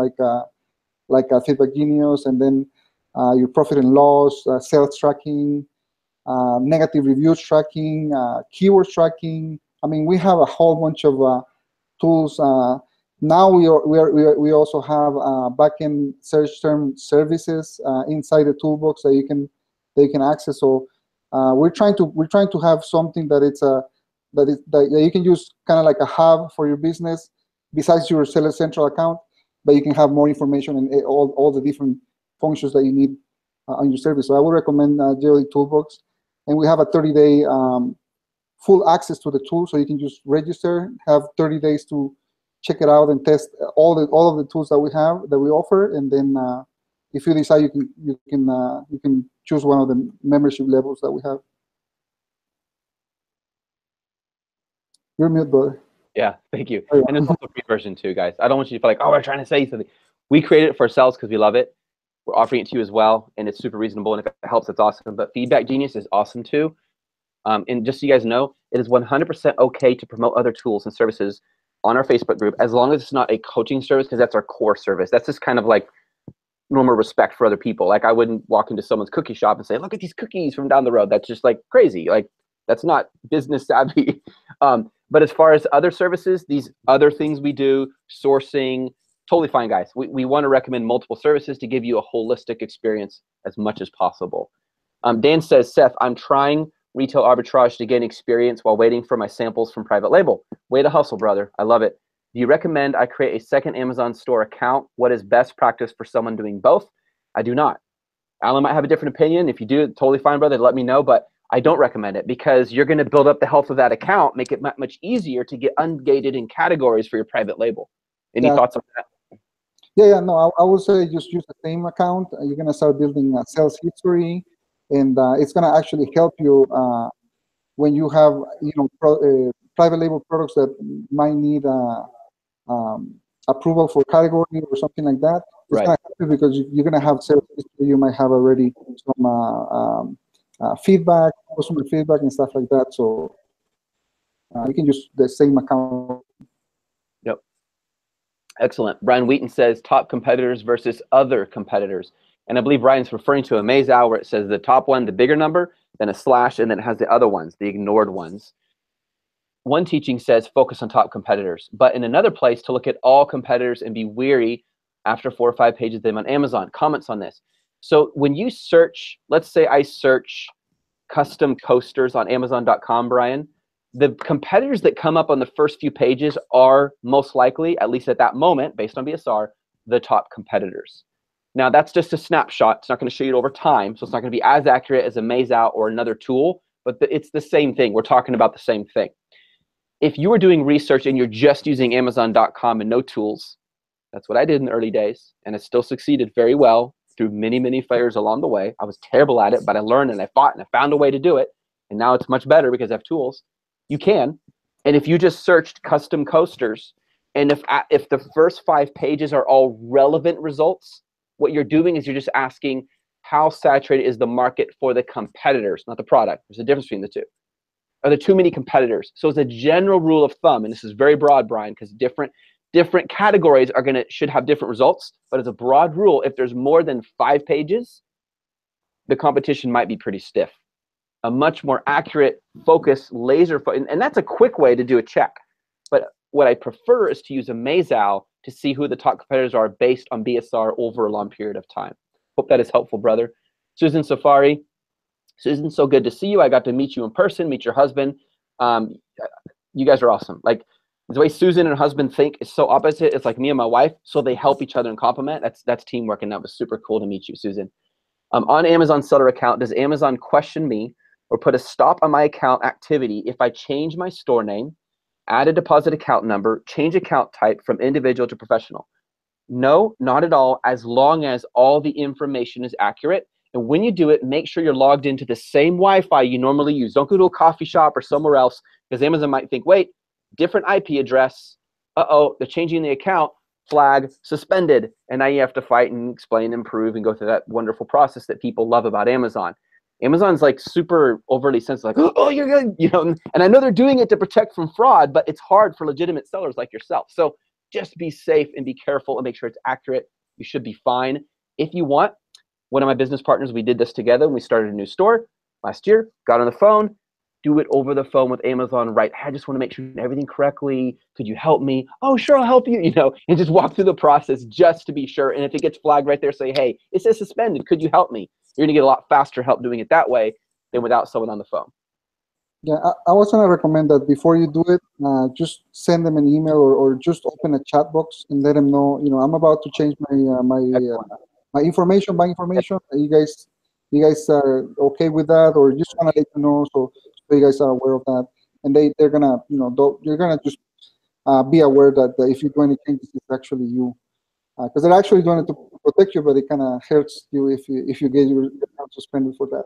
like Feedback Genius, and then your profit and loss, sales tracking, negative reviews tracking, keywords tracking. I mean, we have a whole bunch of tools. Now we also have backend search term services inside the toolbox that you can access. So we're trying to have something that that you can use kind of like a hub for your business besides your Seller Central account, but you can have more information and all the different functions that you need on your service. So I would recommend JOD Toolbox, and we have a 30-day full access to the tool, so you can just register, have 30 days to check it out and test all of the tools that we offer, and then if you decide, you can choose one of the membership levels that we have. You're mute, brother. Yeah, thank you. And it's also a free version too, guys. I don't want you to feel like, oh, we're trying to say something. We created it for ourselves because we love it. We're offering it to you as well, and it's super reasonable. And if it helps, it's awesome. But Feedback Genius is awesome too. And just so you guys know, it is 100% okay to promote other tools and services on our Facebook group, as long as it's not a coaching service, because that's our core service. That's just kind of like normal respect for other people. Like, I wouldn't walk into someone's cookie shop and say, look at these cookies from down the road. That's just like crazy. Like, that's not business savvy. But as far as other services, these other things we do, sourcing, totally fine, guys. We want to recommend multiple services to give you a holistic experience as much as possible. Dan says, Seth, I'm trying retail arbitrage to gain experience while waiting for my samples from private label. Way to hustle, brother. I love it. Do you recommend I create a second Amazon store account? What is best practice for someone doing both? I do not. Alan might have a different opinion. If you do, totally fine, brother. Let me know. But I don't recommend it, because you're going to build up the health of that account, make it much easier to get ungated in categories for your private label. Any thoughts on that? Yeah, no, I would say just use the same account. You're going to start building a sales history, and it's going to actually help you when you have, private label products that might need approval for category or something like that. It's going to help you because you're going to have sales history. You might have already some feedback, customer feedback, and stuff like that. So you can use the same account. Yep. Excellent. Brian Wheaton says top competitors versus other competitors. And I believe Brian's referring to a Mazow, where it says the top one, the bigger number, then a slash, and then it has the other ones, the ignored ones. One teaching says focus on top competitors, but in another place to look at all competitors and be weary after 4 or 5 pages of them on Amazon. Comments on this. So when you search, let's say I search custom coasters on Amazon.com, Brian, the competitors that come up on the first few pages are most likely, at least at that moment, based on BSR, the top competitors. Now, that's just a snapshot. It's not going to show you it over time, so it's not going to be as accurate as a Mazow or another tool, but it's the same thing. We're talking about the same thing. If you were doing research and you're just using Amazon.com and no tools, that's what I did in the early days, and it still succeeded very well through many, many failures along the way. I was terrible at it, but I learned and I fought and I found a way to do it, and now it's much better because I have tools. You can. And if you just searched custom coasters, and if the first 5 pages are all relevant results, what you're doing is you're just asking how saturated is the market for the competitors, not the product. There's a difference between the two. Are there too many competitors? So as a general rule of thumb, and this is very broad, Brian, because different categories should have different results, but as a broad rule, if there's more than 5 pages, the competition might be pretty stiff. A much more accurate, focused, and that's a quick way to do a check. But what I prefer is to use a Mazow to see who the top competitors are based on BSR over a long period of time. Hope that is helpful, brother. Susan Safari. Susan, so good to see you. I got to meet you in person, meet your husband. You guys are awesome. Like, the way Susan and her husband think is so opposite. It's like me and my wife, so they help each other and complement. That's teamwork, and that was super cool to meet you, Susan. On Amazon seller account, does Amazon question me or put a stop on my account activity if I change my store name, add a deposit account number, change account type from individual to professional? No, not at all, as long as all the information is accurate. And when you do it, make sure you're logged into the same Wi-Fi you normally use. Don't go to a coffee shop or somewhere else, because Amazon might think, wait, different IP address. Uh-oh, they're changing the account. Flag, suspended. And now you have to fight and explain and prove and go through that wonderful process that people love about Amazon. Amazon's like super overly sensitive, like, oh, you're good, and I know they're doing it to protect from fraud, but it's hard for legitimate sellers like yourself. So just be safe and be careful and make sure it's accurate. You should be fine. If you want, one of my business partners, we did this together when we started a new store last year, got on the phone, do it over the phone with Amazon, right? I just want to make sure everything correctly. Could you help me? Oh, sure, I'll help you, and just walk through the process just to be sure. And if it gets flagged right there, say, hey, it says suspended. Could you help me? You're going to get a lot faster help doing it that way than without someone on the phone. Yeah, I was going to recommend that before you do it, just send them an email or just open a chat box and let them know, I'm about to change my information. You guys are okay with that, or just want to let you know so you guys are aware of that. and they're gonna, you're gonna just be aware that if you do any changes, it's actually you, because they're actually doing it to protect you, but it kind of hurts you if you get your account suspended for that.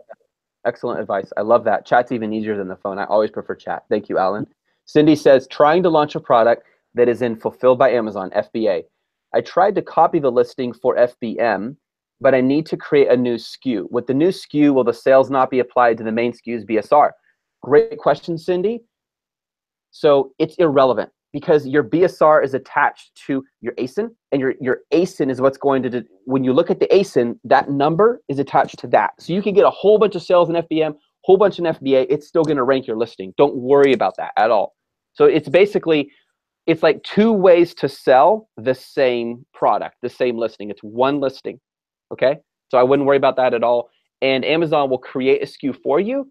Excellent advice. I love that. Chat's even easier than the phone. I always prefer chat. Thank you, Alan. Cindy says, trying to launch a product that is in Fulfilled by Amazon, FBA. I tried to copy the listing for FBM, but I need to create a new SKU. With the new SKU, will the sales not be applied to the main SKU's BSR? Great question, Cindy. So it's irrelevant because your BSR is attached to your ASIN, and your ASIN is what's going to do. When you look at the ASIN, that number is attached to that. So you can get a whole bunch of sales in FBM, whole bunch in FBA. It's still going to rank your listing. Don't worry about that at all. So it's basically, it's like two ways to sell the same product, the same listing. It's one listing, okay? So I wouldn't worry about that at all. And Amazon will create a SKU for you.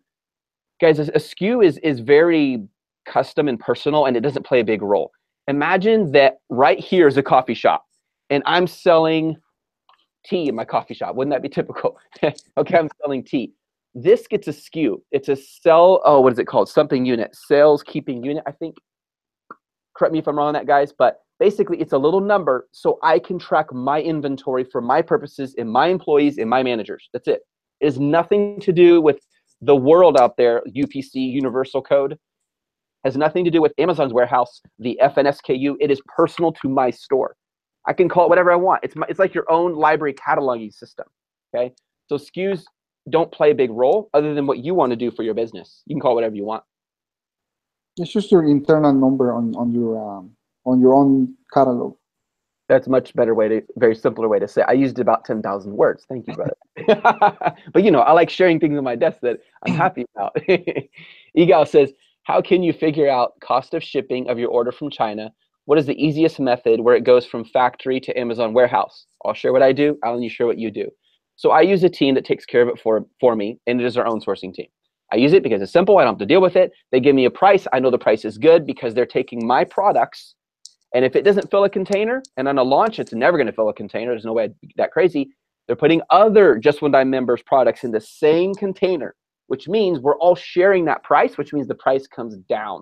Guys, a SKU is very custom and personal, and it doesn't play a big role. Imagine that right here is a coffee shop, and I'm selling tea in my coffee shop. Wouldn't that be typical? Okay, I'm selling tea. This gets a SKU. It's a what is it called? Something unit, sales keeping unit, I think. Correct me if I'm wrong on that, guys, but basically it's a little number so I can track my inventory for my purposes and my employees and my managers. That's it. It has nothing to do with the world out there, UPC, Universal Code. Has nothing to do with Amazon's warehouse, the FNSKU. It is personal to my store. I can call it whatever I want. It's like your own library cataloging system, okay? So SKUs don't play a big role other than what you want to do for your business. You can call it whatever you want. It's just your internal number on your own catalog. That's a much better way very simpler way to say it. I used about 10,000 words. Thank you, brother. But I like sharing things on my desk that I'm happy about. Egal says, how can you figure out cost of shipping of your order from China? What is the easiest method where it goes from factory to Amazon warehouse? I'll share what I do. Alan, you share what you do. So I use a team that takes care of it for me, and it is our own sourcing team. I use it because it's simple. I don't have to deal with it. They give me a price. I know the price is good because they're taking my products. And if it doesn't fill a container, and on a launch, it's never going to fill a container. There's no way I'd be that crazy. They're putting other Just One Dime members' products in the same container, which means we're all sharing that price, which means the price comes down.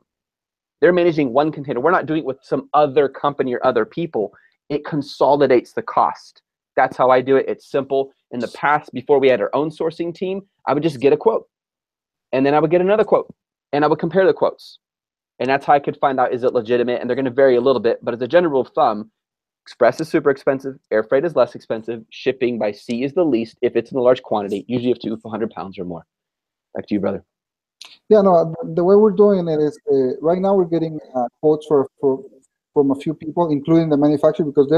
They're managing one container. We're not doing it with some other company or other people. It consolidates the cost. That's how I do it. It's simple. In the past, before we had our own sourcing team, I would just get a quote. And then I would get another quote. And I would compare the quotes. And that's how I could find out, is it legitimate? And they're going to vary a little bit. But as a general rule of thumb, express is super expensive. Air freight is less expensive. Shipping by sea is the least if it's in a large quantity, usually up to 100 pounds or more. Back to you, brother. Yeah, no, the way we're doing it is right now we're getting quotes from a few people, including the manufacturer, because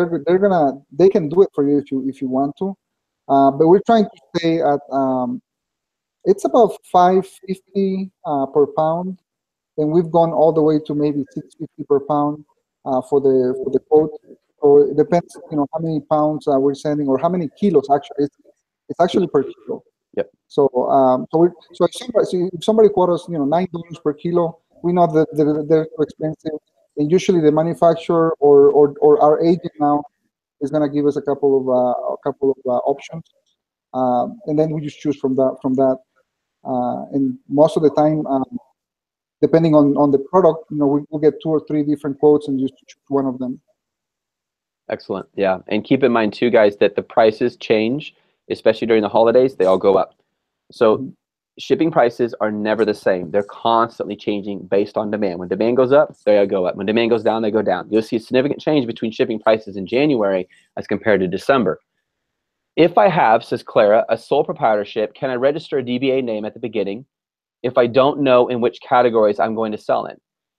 they can do it for you if you want to. But we're trying to stay at it's about $5.50 per pound, and we've gone all the way to maybe $6.50 per pound for the quote. So it depends, how many pounds we're sending, or how many kilos actually. It's actually per kilo. Yep. So if somebody quotes us, $9 per kilo, we know that they're too expensive, and usually the manufacturer or our agent now is going to give us a couple of options, and then we just choose from that. And most of the time, depending on the product, we'll get 2 or 3 different quotes and just choose one of them. Excellent. Yeah. And keep in mind too, guys, that the prices change, especially during the holidays. They all go up. So shipping prices are never the same. They're constantly changing based on demand. When demand goes up, they go up. When demand goes down, they go down. You'll see a significant change between shipping prices in January as compared to December. If I have, says Clara, a sole proprietorship, can I register a DBA name at the beginning if I don't know in which categories I'm going to sell in?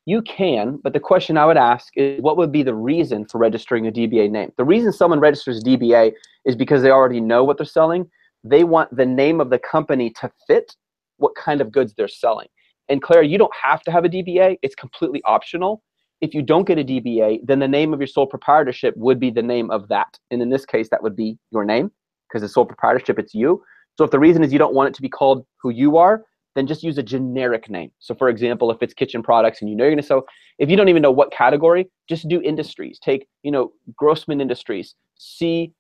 You can, but the question I would ask is, what would be the reason for registering a DBA name? The reason someone registers a DBA is because they already know what they're selling. They want the name of the company to fit what kind of goods they're selling. And Clara, you don't have to have a DBA. It's completely optional. If you don't get a DBA, then the name of your sole proprietorship would be the name of that. And in this case, that would be your name, because the sole proprietorship, it's you. So if the reason is you don't want it to be called who you are, then just use a generic name. So for example, if it's kitchen products and you're going to sell, if you don't even know what category, just do industries. Take, Grossman Industries, C.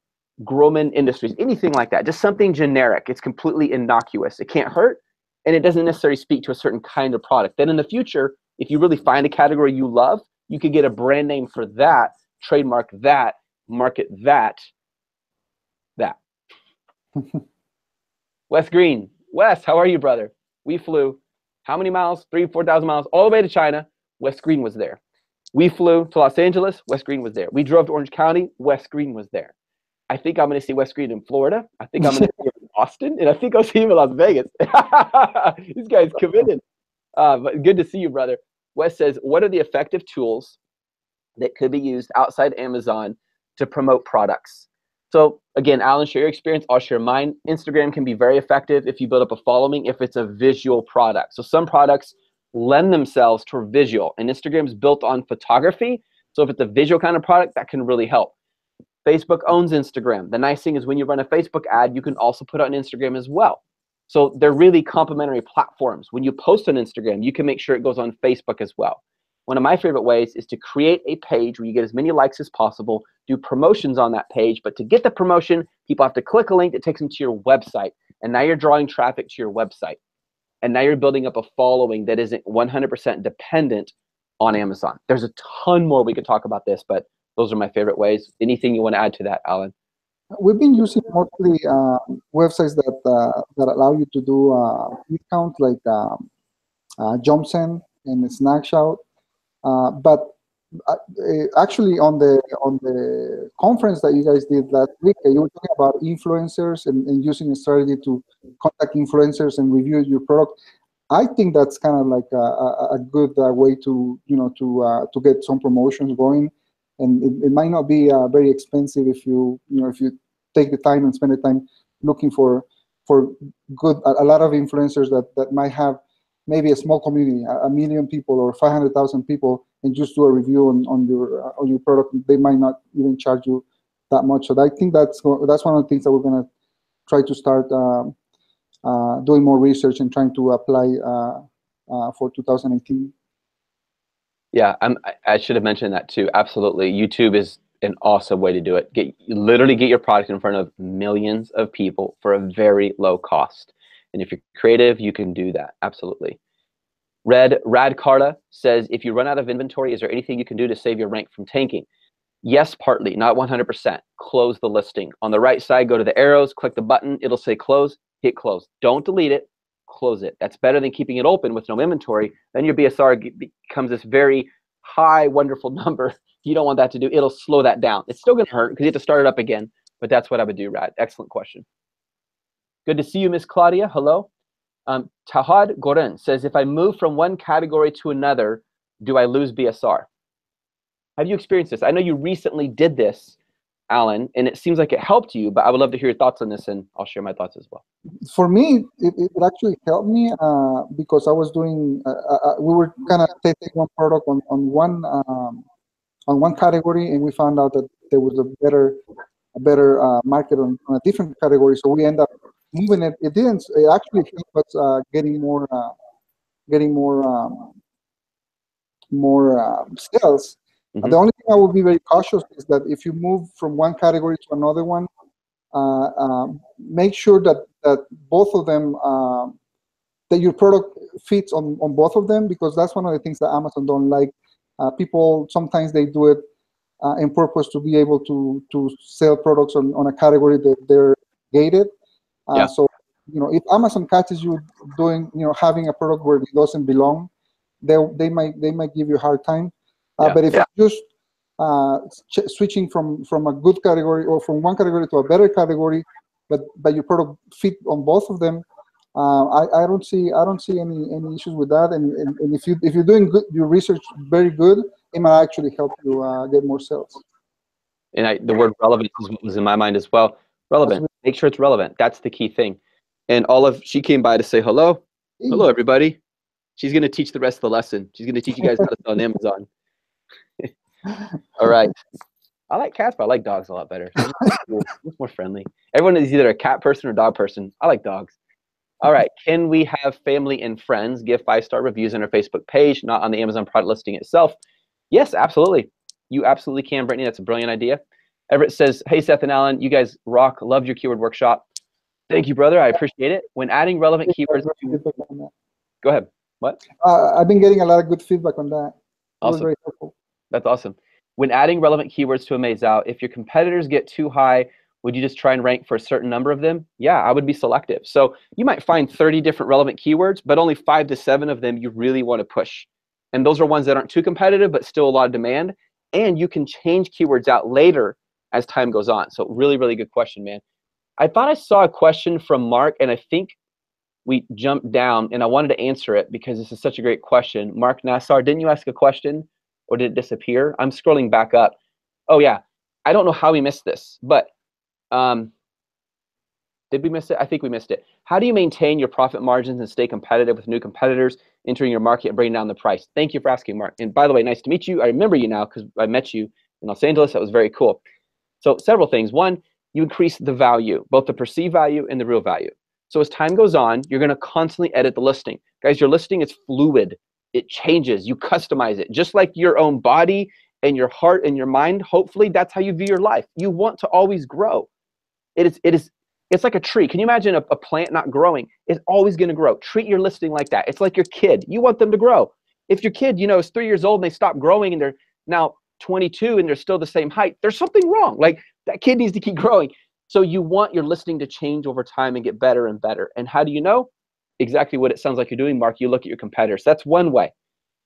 Groman Industries, anything like that. Just something generic. It's completely innocuous. It can't hurt, and it doesn't necessarily speak to a certain kind of product. Then in the future, If you really find a category you love, you could get a brand name for that, trademark that, market that. Wes Green. Wes, how are you, brother? We flew how many miles? 3,000, 4,000 miles all the way to China. Wes Green was there. We flew to Los Angeles. Wes Green was there. We drove to Orange County. Wes Green was there. I think I'm going to see Wes Green in Florida. I think I'm going to see him in Austin. And I think I'll see him in Las Vegas. This guy's committed. But good to see you, brother. Wes says, what are the effective tools that could be used outside Amazon to promote products? So again, Alan, share your experience. I'll share mine. Instagram can be very effective if you build up a following, if it's a visual product. So some products lend themselves to visual, and Instagram is built on photography. So if it's a visual kind of product, that can really help. Facebook owns Instagram. The nice thing is when you run a Facebook ad, you can also put it on Instagram as well. So they're really complementary platforms. When you post on Instagram, you can make sure it goes on Facebook as well. One of my favorite ways is to create a page where you get as many likes as possible, do promotions on that page, but to get the promotion, people have to click a link that takes them to your website. And now you're drawing traffic to your website. And now you're building up a following that isn't 100% dependent on Amazon. There's a ton more we could talk about this, but those are my favorite ways. Anything you want to add to that, Alan? We've been using mostly websites that allow you to do discount, like JumpSend and Snapshot. But actually, on the conference that you guys did last week, you were talking about influencers and using a strategy to contact influencers and review your product. I think that's kind of like a good way to to get some promotions going, and it might not be very expensive if you take the time and spend the time looking for a lot of influencers that might have maybe a small community, 1 million people or 500,000 people, and just do a review on your product. They might not even charge you that much. So I think that's one of the things that we're going to try to start doing more research and trying to apply for 2018. Yeah, I should have mentioned that too. Absolutely, YouTube is an awesome way to do it. Literally get your product in front of millions of people for a very low cost. And if you're creative, you can do that. Absolutely. Rad Carta says, if you run out of inventory, is there anything you can do to save your rank from tanking? Yes, partly, not 100%. Close the listing. On the right side, go to the arrows, click the button. It'll say close, hit close. Don't delete it, close it. That's better than keeping it open with no inventory. Then your BSR becomes this very high, wonderful number. You don't want that to do. It'll slow that down. It's still going to hurt because you have to start it up again, but that's what I would do, Rad. Excellent question. Good to see you, Miss Claudia. Hello. Tahad Goren says, if I move from one category to another, do I lose BSR? Have you experienced this? I know you recently did this, Alan, and it seems like it helped you, but I would love to hear your thoughts on this, and I'll share my thoughts as well. For me, it actually helped me because I was doing, we were kind of testing one product on one category, and we found out that there was a better market on a different category, so we end up moving it. It actually helped us getting more sales. Mm-hmm. The only thing I would be very cautious is that if you move from one category to another one, make sure that both of them, that your product fits on both of them, because that's one of the things that Amazon don't like. People sometimes they do it in purpose to be able to sell products on a category that they're gated. Yeah. So if Amazon catches you doing having a product where it doesn't belong, they might give you a hard time. But if you're just switching from a good category or from one category to a better category, but your product fit on both of them, I don't see any issues with that. And if you're doing your research very good, it might actually help you get more sales. And the word relevant was in my mind as well. Relevant. Make sure it's relevant. That's the key thing. And she came by to say hello. Hey. Hello, everybody. She's going to teach the rest of the lesson. She's going to teach you guys how to sell on Amazon. All right. I like cats, but I like dogs a lot better. It's more friendly. Everyone is either a cat person or dog person. I like dogs. All right. Can we have family and friends give 5-star reviews on our Facebook page, not on the Amazon product listing itself? Yes, absolutely. You absolutely can, Brittany. That's a brilliant idea. Everett says, hey, Seth and Allan, you guys rock. Loved your keyword workshop. Thank you, brother. I appreciate it. When adding relevant keywords to... Go ahead. What? I've been getting a lot of good feedback on that. It was Awesome. very helpful. That's awesome. When adding relevant keywords to a maze out, if your competitors get too high, would you just try and rank for a certain number of them? Yeah, I would be selective. So you might find 30 different relevant keywords, but only 5 to 7 of them you really want to push. And those are ones that aren't too competitive, but still a lot of demand. And you can change keywords out later as time goes on. So really, really good question, man. I thought I saw a question from Mark, and I think we jumped down, and I wanted to answer it because this is such a great question. Mark Nassar, didn't you ask a question, or did it disappear? I'm scrolling back up. Oh, yeah. I don't know how we missed this, but did we miss it? I think we missed it. How do you maintain your profit margins and stay competitive with new competitors entering your market and bringing down the price? Thank you for asking, Mark. And by the way, nice to meet you. I remember you now because I met you in Los Angeles. That was very cool. So several things. One, you increase the value, both the perceived value and the real value. So as time goes on, you're going to constantly edit the listing. Guys, your listing is fluid. It changes. You customize it. Just like your own body and your heart and your mind, hopefully that's how you view your life. You want to always grow. It's like a tree. Can you imagine a plant not growing? It's always going to grow. Treat your listing like that. It's like your kid. You want them to grow. If your kid, is 3 years old and they stop growing and they're now 22 and they're still the same height, there's something wrong. Like that kid needs to keep growing. So you want your listing to change over time and get better and better. And how do you know? Exactly what it sounds like you're doing, Mark. You look at your competitors. That's one way,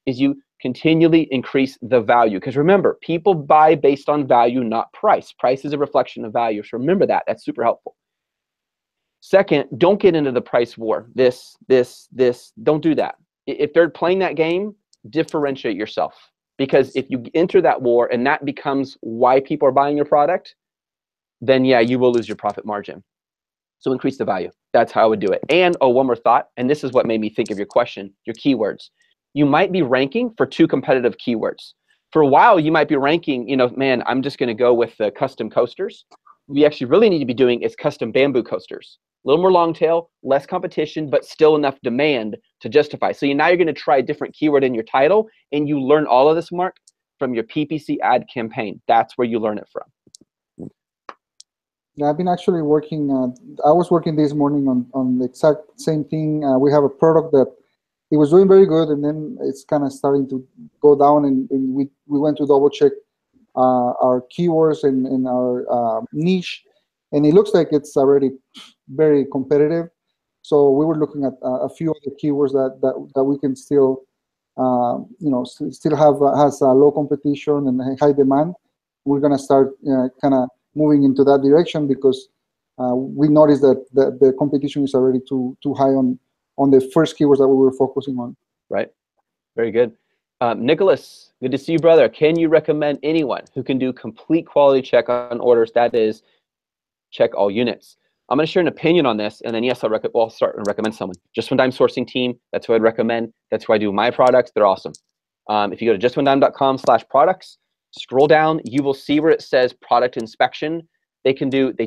is you continually increase the value. Because remember, people buy based on value, not price. Price is a reflection of value. So remember that. That's super helpful. Second, don't get into the price war. This. Don't do that. If they're playing that game, differentiate yourself. Because if you enter that war and that becomes why people are buying your product, then yeah, you will lose your profit margin. So increase the value. That's how I would do it. And one more thought, and this is what made me think of your question, your keywords. You might be ranking for 2 competitive keywords. For a while, you might be ranking, man, I'm just going to go with the custom coasters. What we actually really need to be doing is custom bamboo coasters. A little more long tail, less competition, but still enough demand to justify. So now you're going to try a different keyword in your title, and you learn all of this, Mark, from your PPC ad campaign. That's where you learn it from. Yeah, I've been actually working. I was working this morning on the exact same thing. We have a product that it was doing very good, and then it's kind of starting to go down. And we went to double check our keywords and our niche, and it looks like it's already very competitive. So we were looking at a few other keywords that we can still, still have has low competition and high demand. We're gonna start kind of moving into that direction because we noticed that the competition is already too high on the first keywords that we were focusing on. Right. Very good. Nicholas, good to see you, brother. Can you recommend anyone who can do complete quality check on orders? That is, check all units. I'm going to share an opinion on this, and then yes, I'll start and recommend someone. Just1Dime sourcing team. That's who I'd recommend. That's who I do my products. They're awesome. If you go to just1dime.com/products, scroll down, you will see where it says product inspection. They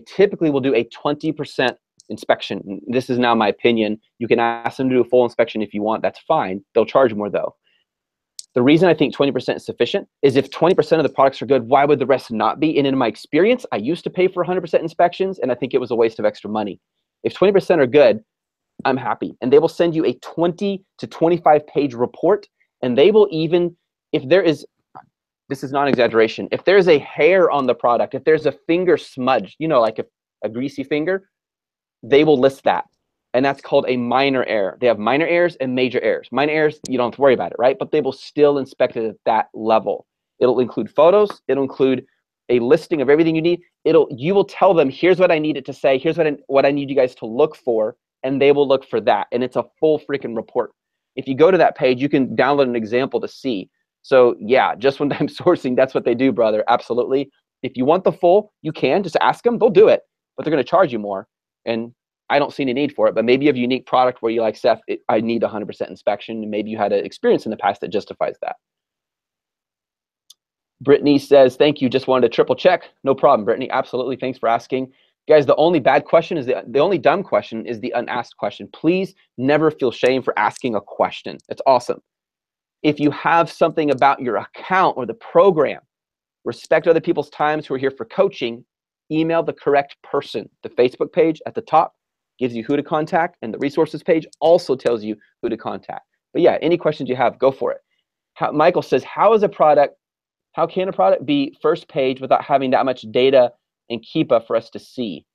typically will do a 20% inspection. This is now my opinion. You can ask them to do a full inspection if you want. That's fine. They'll charge more though. The reason I think 20% is sufficient is if 20% of the products are good, why would the rest not be? And in my experience, I used to pay for 100% inspections, and I think it was a waste of extra money. If 20% are good, I'm happy. And they will send you a 20 to 25 page report, and they will even, if there is, this is not an exaggeration, if there's a hair on the product, if there's a finger smudge, like a greasy finger, they will list that. And that's called a minor error. They have minor errors and major errors. Minor errors, you don't have to worry about it, right? But they will still inspect it at that level. It'll include photos. It'll include a listing of everything you need. You will tell them, here's what I need it to say. Here's what I need you guys to look for. And they will look for that. And it's a full freaking report. If you go to that page, you can download an example to see. So yeah, just1Dime sourcing, that's what they do, brother. Absolutely. If you want the full, you can just ask them. They'll do it, but they're going to charge you more. And I don't see any need for it, but maybe you have a unique product where you're like, Seth, I need 100% inspection, and maybe you had an experience in the past that justifies that. Brittany says, thank you, just wanted to triple check. No problem, Brittany, absolutely, thanks for asking. Guys, the only bad question is the only dumb question is the unasked question. Please never feel shame for asking a question. It's awesome. If you have something about your account or the program, respect other people's times who are here for coaching, email the correct person. The Facebook page at the top gives you who to contact, and the resources page also tells you who to contact. But yeah, any questions you have, go for it. Michael says, how can a product be first page without having that much data and Keepa for us to see?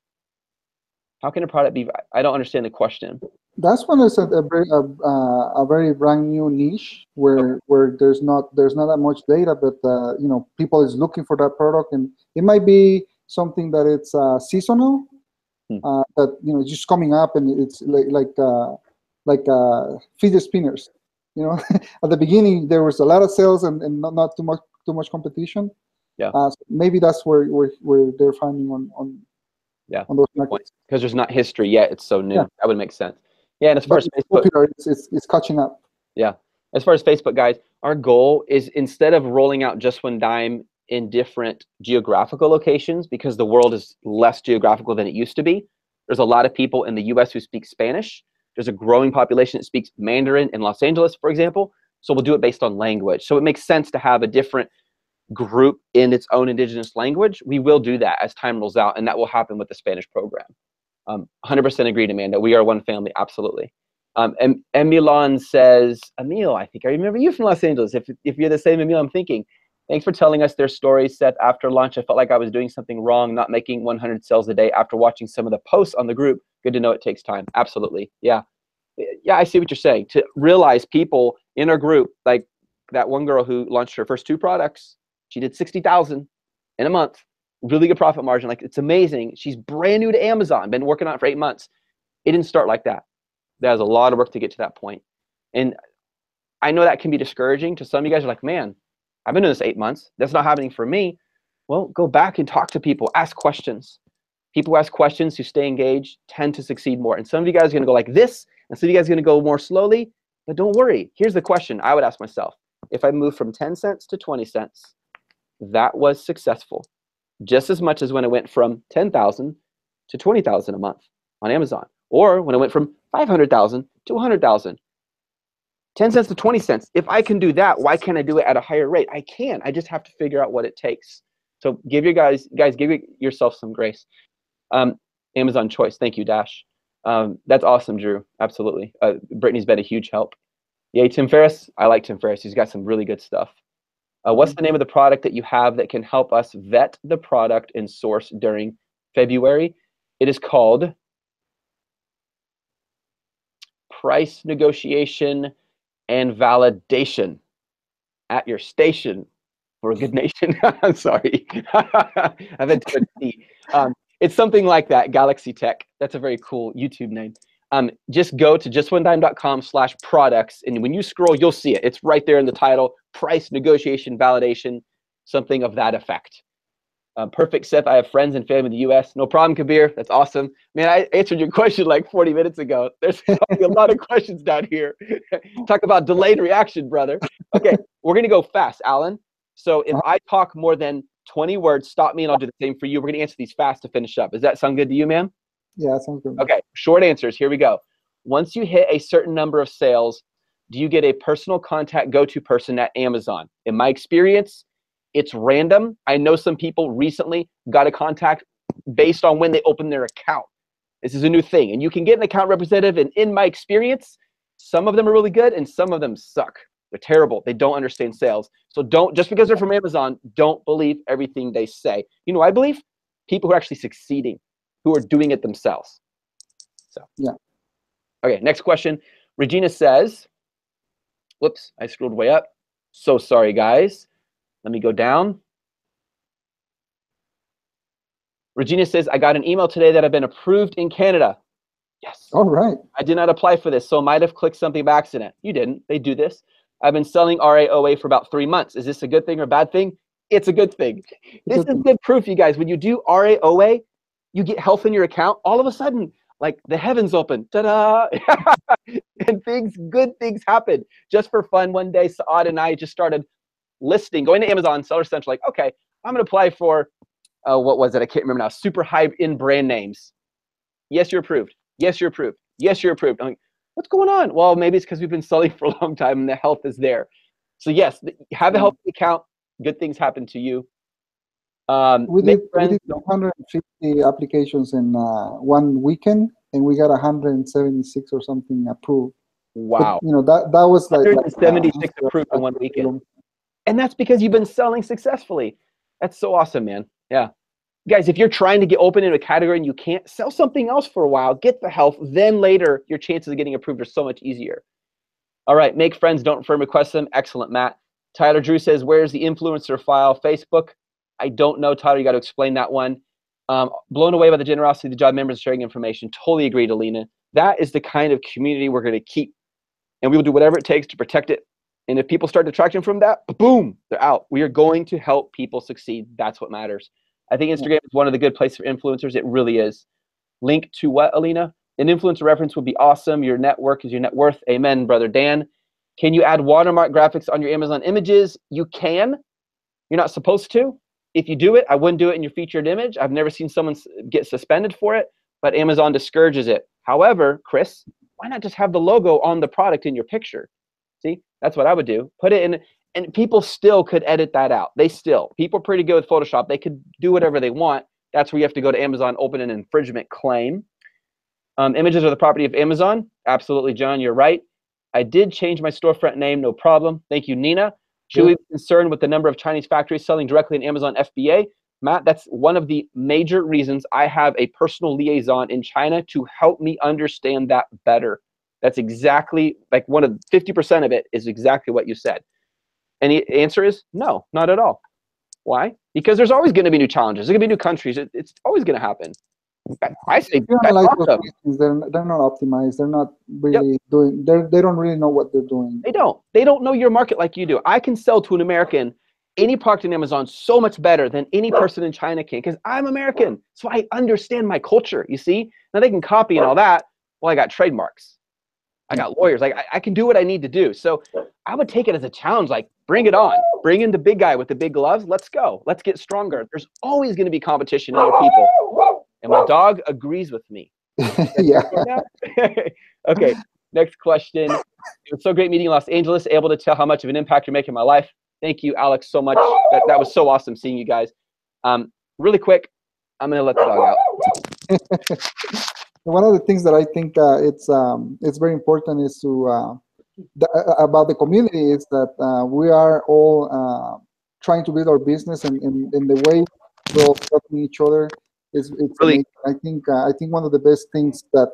How can a product be? I don't understand the question. That's one is a very brand new niche where there's not that much data, but you know, people is looking for that product, and it might be something that it's seasonal, that you know, just coming up, and it's like fidget spinners. You know, at the beginning there was a lot of sales and not too much competition. Yeah. So maybe that's where they're finding on those markets. Because there's not history yet, it's so new. Yeah. That would make sense. Yeah, and as far as Facebook, popular, it's catching up. Yeah, as far as Facebook, guys, our goal is, instead of rolling out Just One Dime in different geographical locations, because the world is less geographical than it used to be. There's a lot of people in the US who speak Spanish. There's a growing population that speaks Mandarin in Los Angeles, for example. So we'll do it based on language. So it makes sense to have a different group in its own indigenous language. We will do that as time rolls out, and that will happen with the Spanish program. 100% agreed, Amanda. We are one family, absolutely. And Emilon says, Emil, I think I remember you from Los Angeles. If you're the same Emil I'm thinking, thanks for telling us their stories, Seth. After lunch, I felt like I was doing something wrong, not making 100 sales a day after watching some of the posts on the group. Good to know it takes time. Absolutely. Yeah. Yeah, I see what you're saying. To realize people in our group, like that one girl who launched her first 2 products, she did 60,000 in a month. Really good profit margin. Like, it's amazing. She's brand new to Amazon, been working on it for 8 months. It didn't start like that. There's a lot of work to get to that point. And I know that can be discouraging to some of you guys. Are like, man, I've been doing this 8 months. That's not happening for me. Well, go back and talk to people. Ask questions. People who ask questions, who stay engaged, tend to succeed more. And some of you guys are going to go like this, and some of you guys are going to go more slowly. But don't worry. Here's the question I would ask myself. If I move from 10 cents to 20 cents, that was successful. Just as much as when I went from 10,000 to 20,000 a month on Amazon, or when I went from 500,000 to 100,000. 10 cents to 20 cents. If I can do that, why can't I do it at a higher rate? I can. I just have to figure out what it takes. So give your guys, give yourself some grace. Amazon choice. Thank you, Dash. That's awesome, Drew. Absolutely. Brittany's been a huge help. Yay, Tim Ferriss. I like Tim Ferriss. He's got some really good stuff. What's the name of the product that you have that can help us vet the product and source during February? It is called Price Negotiation and Validation at your station for a good nation. I'm sorry. I've had to see. It's something like that, Galaxy Tech. That's a very cool YouTube name. Just go to justonedime.com/products, and when you scroll, you'll see it. It's right there in the title, Price Negotiation Validation, something of that effect. Perfect, Seth. I have friends and family in the U.S. No problem, Kabir. That's awesome. Man, I answered your question like 40 minutes ago. There's a lot of questions down here. Talk about delayed reaction, brother. Okay, we're going to go fast, Alan. So if I talk more than 20 words, stop me and I'll do the same for you. We're going to answer these fast to finish up. Does that sound good to you, man? Yeah, that sounds good. Okay, short answers. Here we go. Once you hit a certain number of sales, do you get a personal contact go-to person at Amazon? In my experience, it's random. I know some people recently got a contact based on when they opened their account. This is a new thing. And you can get an account representative. And in my experience, some of them are really good and some of them suck. They're terrible. They don't understand sales. So don't, just because they're from Amazon, don't believe everything they say. You know, I believe people who are actually succeeding, who are doing it themselves. So, yeah. Okay, next question. Regina says, whoops, I scrolled way up. So sorry, guys. Let me go down. Regina says, I got an email today that I've been approved in Canada. Yes. All right. I did not apply for this, so I might have clicked something by accident. You didn't. They do this. I've been selling RAOA for about 3 months. Is this a good thing or a bad thing? It's a good thing. This is good proof, you guys. When you do RAOA, you get health in your account. All of a sudden, like the heavens open. Ta-da! And good things happen. Just for fun, one day, Saad and I just started going to Amazon, Seller Central, like, okay, I'm going to apply for, what was it? I can't remember now. Super high in brand names. Yes, you're approved. Yes, you're approved. Yes, you're approved. I'm like, what's going on? Well, maybe it's because we've been selling for a long time and the health is there. So yes, have a healthy account. Good things happen to you. We did 150 applications in one weekend, and we got 176 or something approved Wow. you know, that was like 176 approved in one weekend. And that's because you've been selling successfully. That's so awesome, man. Yeah. Guys, if you're trying to get open in a category and you can't, sell something else for a while, get the health, then later your chances of getting approved are so much easier. All right, make friends, don't friend request them. Excellent, Matt. Tyler Drew says, where's the influencer file? Facebook? I don't know, Tyler. You got to explain that one. Blown away by the generosity of the job members sharing information. Totally agreed, Alina. That is the kind of community we're going to keep. And we will do whatever it takes to protect it. And if people start detracting from that, boom, they're out. We are going to help people succeed. That's what matters. I think Instagram is one of the good places for influencers. It really is. Link to what, Alina? An influencer reference would be awesome. Your network is your net worth. Amen, brother Dan. Can you add watermark graphics on your Amazon images? You can. You're not supposed to. If you do it, I wouldn't do it in your featured image. I've never seen someone get suspended for it, but Amazon discourages it. However, Chris, why not just have the logo on the product in your picture? See, that's what I would do. Put it in, and people still could edit that out. People are pretty good with Photoshop. They could do whatever they want. That's where you have to go to Amazon, open an infringement claim. Images are the property of Amazon. Absolutely, John, you're right. I did change my storefront name, no problem. Thank you, Nina. Should we be concerned with the number of Chinese factories selling directly in Amazon FBA? Matt, that's one of the major reasons I have a personal liaison in China to help me understand that better. That's exactly, like 50% of it is exactly what you said. And the answer is no, not at all. Why? Because there's always going to be new challenges. There's going to be new countries. It's always going to happen. I say they're not optimized. They're not really doing. They don't really know what they're doing. They don't know your market like you do. I can sell to an American any product in Amazon so much better than any person in China can, because I'm American, so I understand my culture. You see, now they can copy and all that. Well, I got trademarks. I got lawyers. Like I can do what I need to do. So I would take it as a challenge. Like, bring it on. Bring in the big guy with the big gloves. Let's go. Let's get stronger. There's always going to be competition in other people. And my dog agrees with me. Yeah. Okay. Next question. It was so great meeting you in Los Angeles. Able to tell how much of an impact you're making in my life. Thank you, Alex, so much. That was so awesome seeing you guys. Really quick, I'm going to let the dog out. One of the things that I think it's very important is to about the community is that we are all trying to build our business, and in the way we're all helping each other. It's really, I think one of the best things that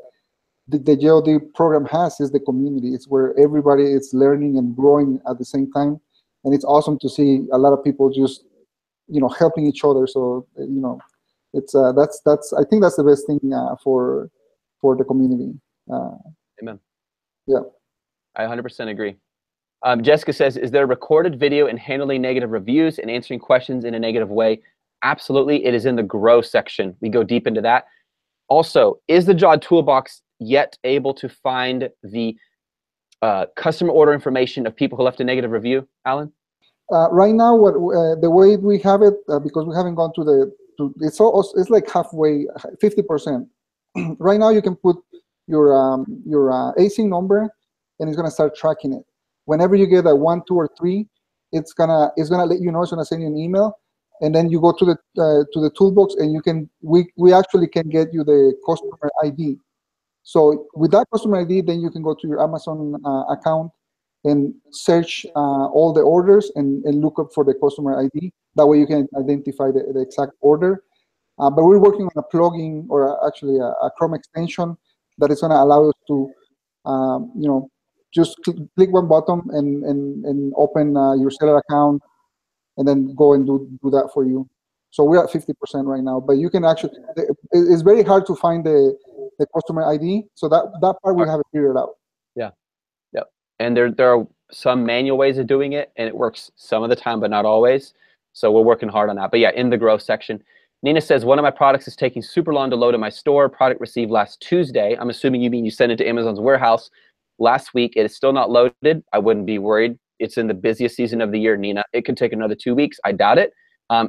the GOD program has is the community. It's where everybody is learning and growing at the same time, and it's awesome to see a lot of people just helping each other. So it's that's I think that's the best thing for the community. Amen. Yeah, I 100% agree. Jessica says, is there a recorded video in handling negative reviews and answering questions in a negative way? Absolutely. It is in the grow section. We go deep into that. Also, is the JOD Toolbox yet able to find the customer order information of people who left a negative review, Alan? Right now, the way we have it, because we haven't gone to it's like halfway, 50%. Right now, you can put your ASIN number, and it's gonna start tracking it. Whenever you get a 1, 2, or 3, it's gonna let you know. It's gonna send you an email, and then you go to the toolbox, and we actually can get you the customer ID. So with that customer ID, then you can go to your Amazon account and search all the orders and look up for the customer ID. That way you can identify the exact order. But we're working on a plugin, or actually a Chrome extension, that is going to allow us to, just click one button and open your seller account, and then go and do that for you. So we're at 50% right now. But you can actually, it's very hard to find the customer ID. So that part we haven't figured out. Yeah. Yep. And there are some manual ways of doing it, and it works some of the time, but not always. So we're working hard on that. But yeah, in the growth section. Nina says, one of my products is taking super long to load in my store. Product received last Tuesday. I'm assuming you mean you sent it to Amazon's warehouse last week. It is still not loaded. I wouldn't be worried. It's in the busiest season of the year, Nina. It could take another 2 weeks. I doubt it.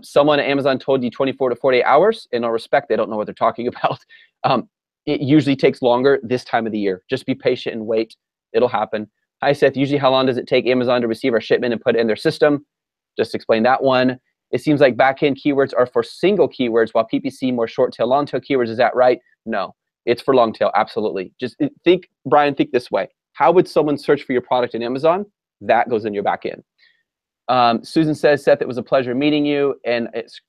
Someone at Amazon told you 24 to 48 hours. In all respect, they don't know what they're talking about. It usually takes longer this time of the year. Just be patient and wait. It'll happen. Hi, Seth. Usually, how long does it take Amazon to receive our shipment and put it in their system? Just explain that one. It seems like backend keywords are for single keywords, while PPC more short tail, long tail keywords. Is that right? No, it's for long tail. Absolutely. Just think, Brian, think this way. How would someone search for your product in Amazon? That goes in your back end. Susan says, Seth, it was a pleasure meeting you, and it's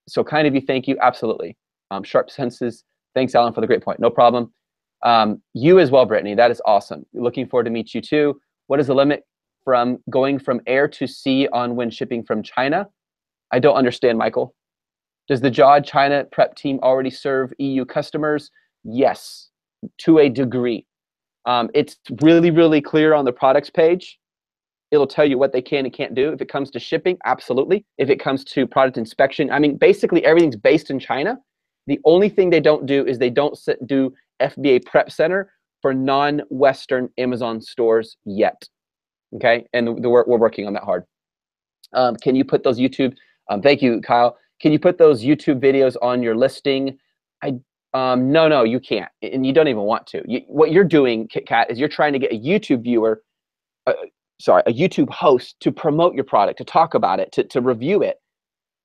so kind of you. Thank you. Absolutely. Sharp senses. Thanks, Alan, for the great point. No problem. You as well, Brittany. That is awesome. Looking forward to meet you too. What is the limit from going from air to sea on when shipping from China? I don't understand, Michael. Does the JOD China prep team already serve EU customers? Yes, to a degree. It's really, really clear on the products page. It'll tell you what they can and can't do. If it comes to shipping, absolutely. If it comes to product inspection, I mean, basically everything's based in China. The only thing they don't do is they don't do FBA Prep Center for non-Western Amazon stores yet. Okay, and we're working on that hard. Can you put those YouTube? Thank you, Kyle. Can you put those YouTube videos on your listing? No, you can't, and you don't even want to. What you're doing, KitKat, is you're trying to get a YouTube viewer, a YouTube host to promote your product, to talk about it, to review it,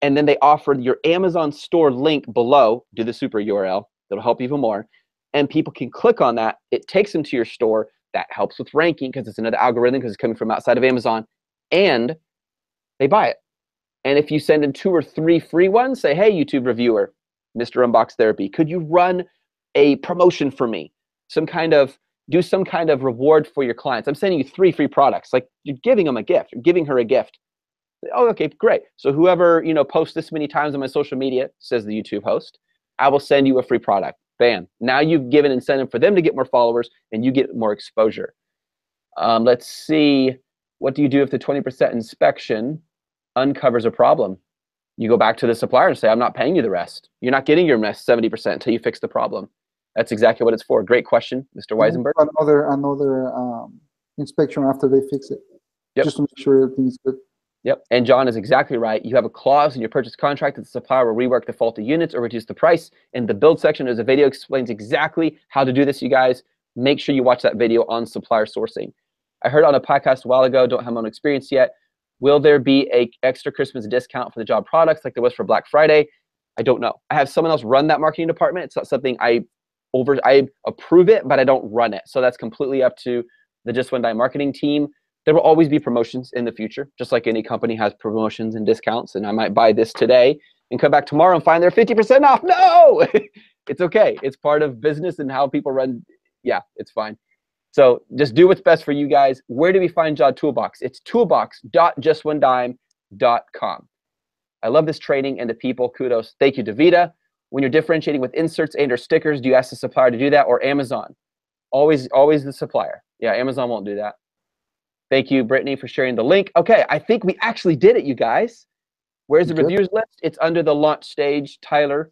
and then they offer your Amazon store link below. Do the super URL. That'll help even more, and people can click on that. It takes them to your store. That helps with ranking because it's another algorithm because it's coming from outside of Amazon, and they buy it. And if you send in 2 or 3 free ones, say, hey, YouTube reviewer, Mr. Unbox Therapy, could you run a promotion for me? Do some kind of reward for your clients. I'm sending you 3 free products. Like, you're giving them a gift. You're giving her a gift. Oh, okay, great. So whoever, posts this many times on my social media, says the YouTube host, I will send you a free product. Bam. Now you've given incentive for them to get more followers and you get more exposure. Let's see. What do you do if the 20% inspection uncovers a problem? You go back to the supplier and say, I'm not paying you the rest. You're not getting your rest 70% until you fix the problem. That's exactly what it's for. Great question, Mr. Weisenberg. Another inspection after they fix it. Yep. Just to make sure everything's good. Yep. And John is exactly right. You have a clause in your purchase contract that the supplier will rework the faulty units or reduce the price. In the build section, there's a video that explains exactly how to do this, you guys. Make sure you watch that video on supplier sourcing. I heard on a podcast a while ago, don't have my own experience yet. Will there be a extra Christmas discount for the job products like there was for Black Friday? I don't know. I have someone else run that marketing department. It's not something I approve it, but I don't run it. So that's completely up to the Just One Dime marketing team. There will always be promotions in the future, just like any company has promotions and discounts. And I might buy this today and come back tomorrow and find they're 50% off. No, it's okay. It's part of business and how people run. Yeah, it's fine. So just do what's best for you guys. Where do we find JOD Toolbox? It's toolbox.justonedime.com. I love this training and the people. Kudos. Thank you, Davida. When you're differentiating with inserts and or stickers, do you ask the supplier to do that or Amazon? Always the supplier. Yeah, Amazon won't do that. Thank you, Brittany, for sharing the link. Okay, I think we actually did it, you guys. Where's the reviewers list? It's under the launch stage, Tyler.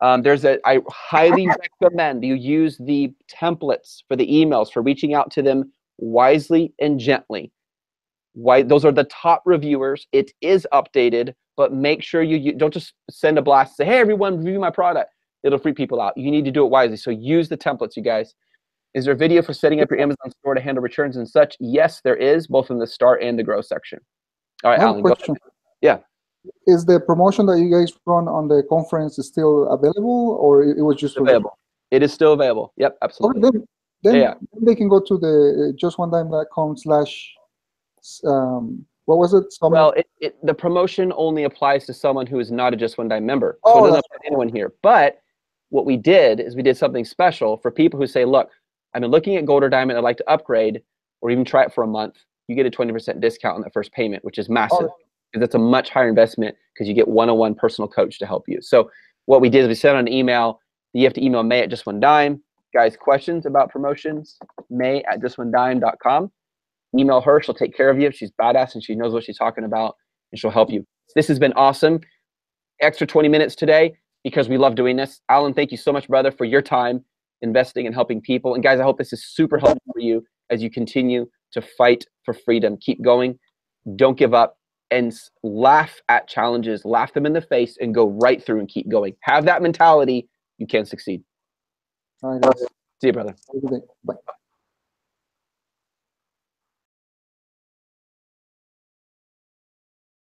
I highly recommend you use the templates for the emails for reaching out to them wisely and gently. Those are the top reviewers. It is updated, but make sure you don't just send a blast and say, hey, everyone, review my product. It'll freak people out. You need to do it wisely. So use the templates, you guys. Is there a video for setting up your Amazon store to handle returns and such? Yes, there is, both in the start and the grow section. All right, Alan, go ahead. Yeah. Is the promotion that you guys run on the conference still available, or it was just available? It is still available. Yep, absolutely. Okay, then they can go to the justonedime.com/ what was it? Well, the promotion only applies to someone who is not a Just One Dime member. So it doesn't apply to anyone here. But what we did is we did something special for people who say, look, I've been looking at Gold or Diamond. I'd like to upgrade or even try it for a month. You get a 20% discount on that first payment, which is massive. Because it's a much higher investment because you get one-on-one personal coach to help you. So what we did is we sent out an email. You have to email May at Just One Dime. Guys, questions about promotions, May at justonedime.com. Email her. She'll take care of you. She's badass and she knows what she's talking about, and she'll help you. This has been awesome. Extra 20 minutes today because we love doing this. Alan, thank you so much, brother, for your time investing and helping people. And guys, I hope this is super helpful for you as you continue to fight for freedom. Keep going. Don't give up. And laugh at challenges, laugh them in the face, and go right through and keep going. Have that mentality. You can succeed. All right, guys. See you, brother. Bye.